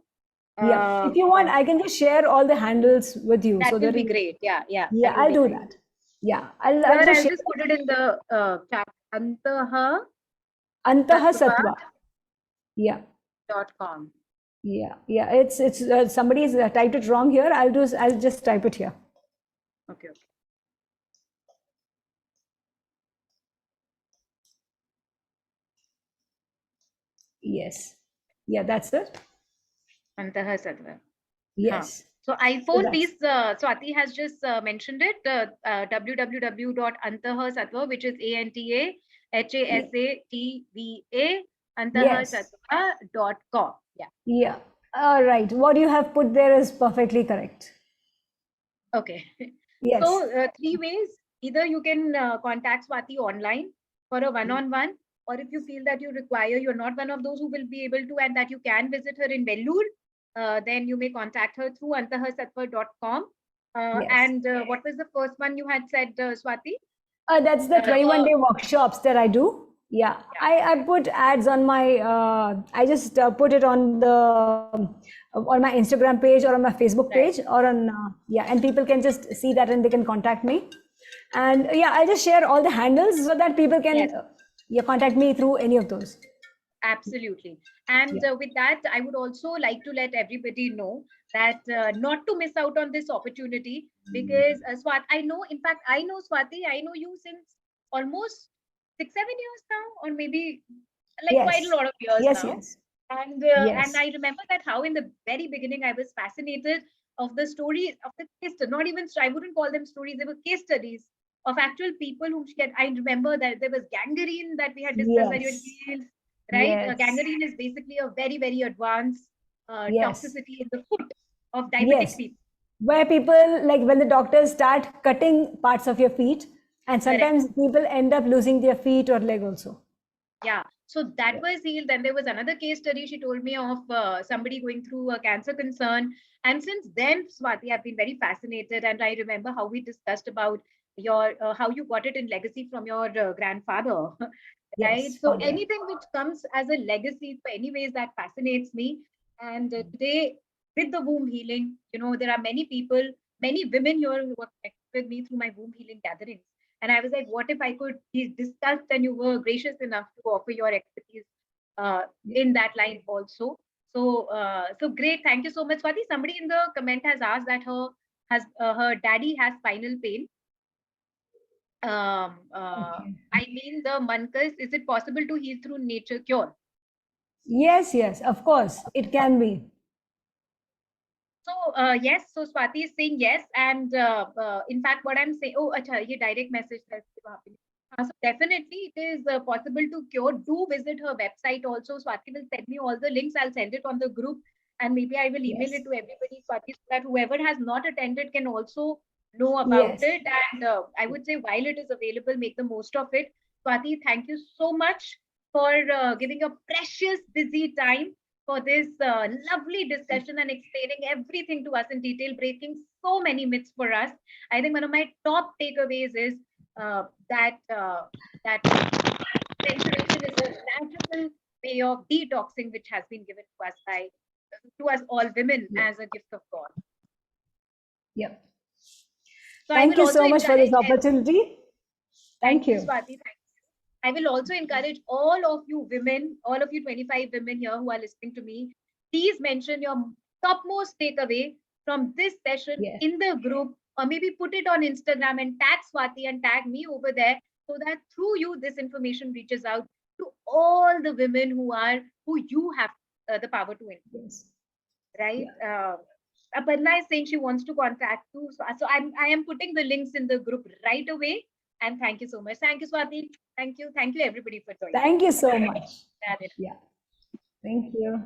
Yeah, if you want, I can just share all the handles with you That so will that be you, great. Yeah, yeah, yeah, that will I'll be do great. that. Yeah, Here, I'll just I'll share just put it in the chat. Antahasatva.com. Antahasatwa. Yeah. Yeah. It's somebody's typed it wrong here. I'll just type it here. Okay, okay. Yes. Yeah, that's it. Antahasatva. Huh. Yes. So So iPhone, that's please, Swati has just mentioned it, www.antahasatva, which is ANTAHASATVA, yes. antahasatva.com. Yeah. Yeah. All right. What you have put there is perfectly correct. Okay. Yes. So 3 ways. Either you can contact Swati online for a one-on-one, or if you feel that you require, you're not one of those who will be able to, and that you can visit her in Vellore, then you may contact her through antahasatva.com. Yes. And what was the first one you had said, Swati? That's the 21-day workshops that I do. Yeah. Yeah. I put ads on my I just put it on my Instagram page or on my Facebook Right. page or on yeah, and people can just see that and they can contact me. And yeah, I'll just share all the handles so that people can Yes. yeah, contact me through any of those. Absolutely. And Yeah. with that, I would also like to let everybody know that not to miss out on this opportunity, because Swati, I know, in fact, I know Swati, I know you since almost 6, 7 years now, or maybe like quite a Yes. lot of years Yes, now. yes. And Yes. I remember that how in the very beginning I was fascinated of the story of the case, not even, I wouldn't call them stories, they were case studies of actual people whom she had. I remember that there was gangrene that we had discussed that you had Yes. healed, right? Yes. Gangrene is basically a very, very advanced Yes. toxicity in the foot of diabetic Yes. people. Where people, like when the doctors start cutting parts of your feet, and Correct. sometimes people end up losing their feet or leg also. Yeah. So that Yeah. was healed. Then there was another case study she told me of somebody going through a cancer concern. And since then, Swati, I've been very fascinated. And I remember how we discussed about your how you got it in legacy from your grandfather, right? Yes, So father. anything which comes as a legacy, for any ways that fascinates me. And today, with the womb healing, there are many people, many women here who have connected with me through my womb healing gatherings. And I was like, what if I could be discussed, and you were gracious enough to offer your expertise uh, Yeah. in that line also. So great. Thank you so much, Swati. Somebody in the comment has asked that her daddy has spinal pain. Okay. I mean the mankas. Is it possible to heal through nature cure? Yes, yes, of course, it can be. So yes, so Swati is saying yes, and in fact, what I'm saying, oh, acha, ye direct message that's happening. So definitely, it is possible to cure. Do visit her website also. Swati will send me all the links. I'll send it on the group, and maybe I will email Yes. it to everybody, Swati, so that whoever has not attended can also know about Yes. it. And I would say, while it is available, make the most of it. Swati, thank you so much for giving a precious, busy time for this lovely discussion and explaining everything to us in detail, breaking so many myths for us. I think one of my top takeaways is that menstruation is a natural way of detoxing, which has been given to us all women Yeah. as a gift of God. Yep. So I Thank will you also so much for this encourage. opportunity. Thank Thank you, you. Swati. Thank you. I will also encourage all of you women, all of you 25 women here who are listening to me, please mention your topmost takeaway from this session Yes. in the group or maybe put it on Instagram and tag Swati and tag me over there, so that through you this information reaches out to all the women who you have the power to influence, Yes. right? Yeah. Aparna is saying she wants to contact you, so I am putting the links in the group right away. And thank you so much. Thank you, Swati. Thank you everybody for joining. Thank you so much. Radhe. Yeah. Thank you.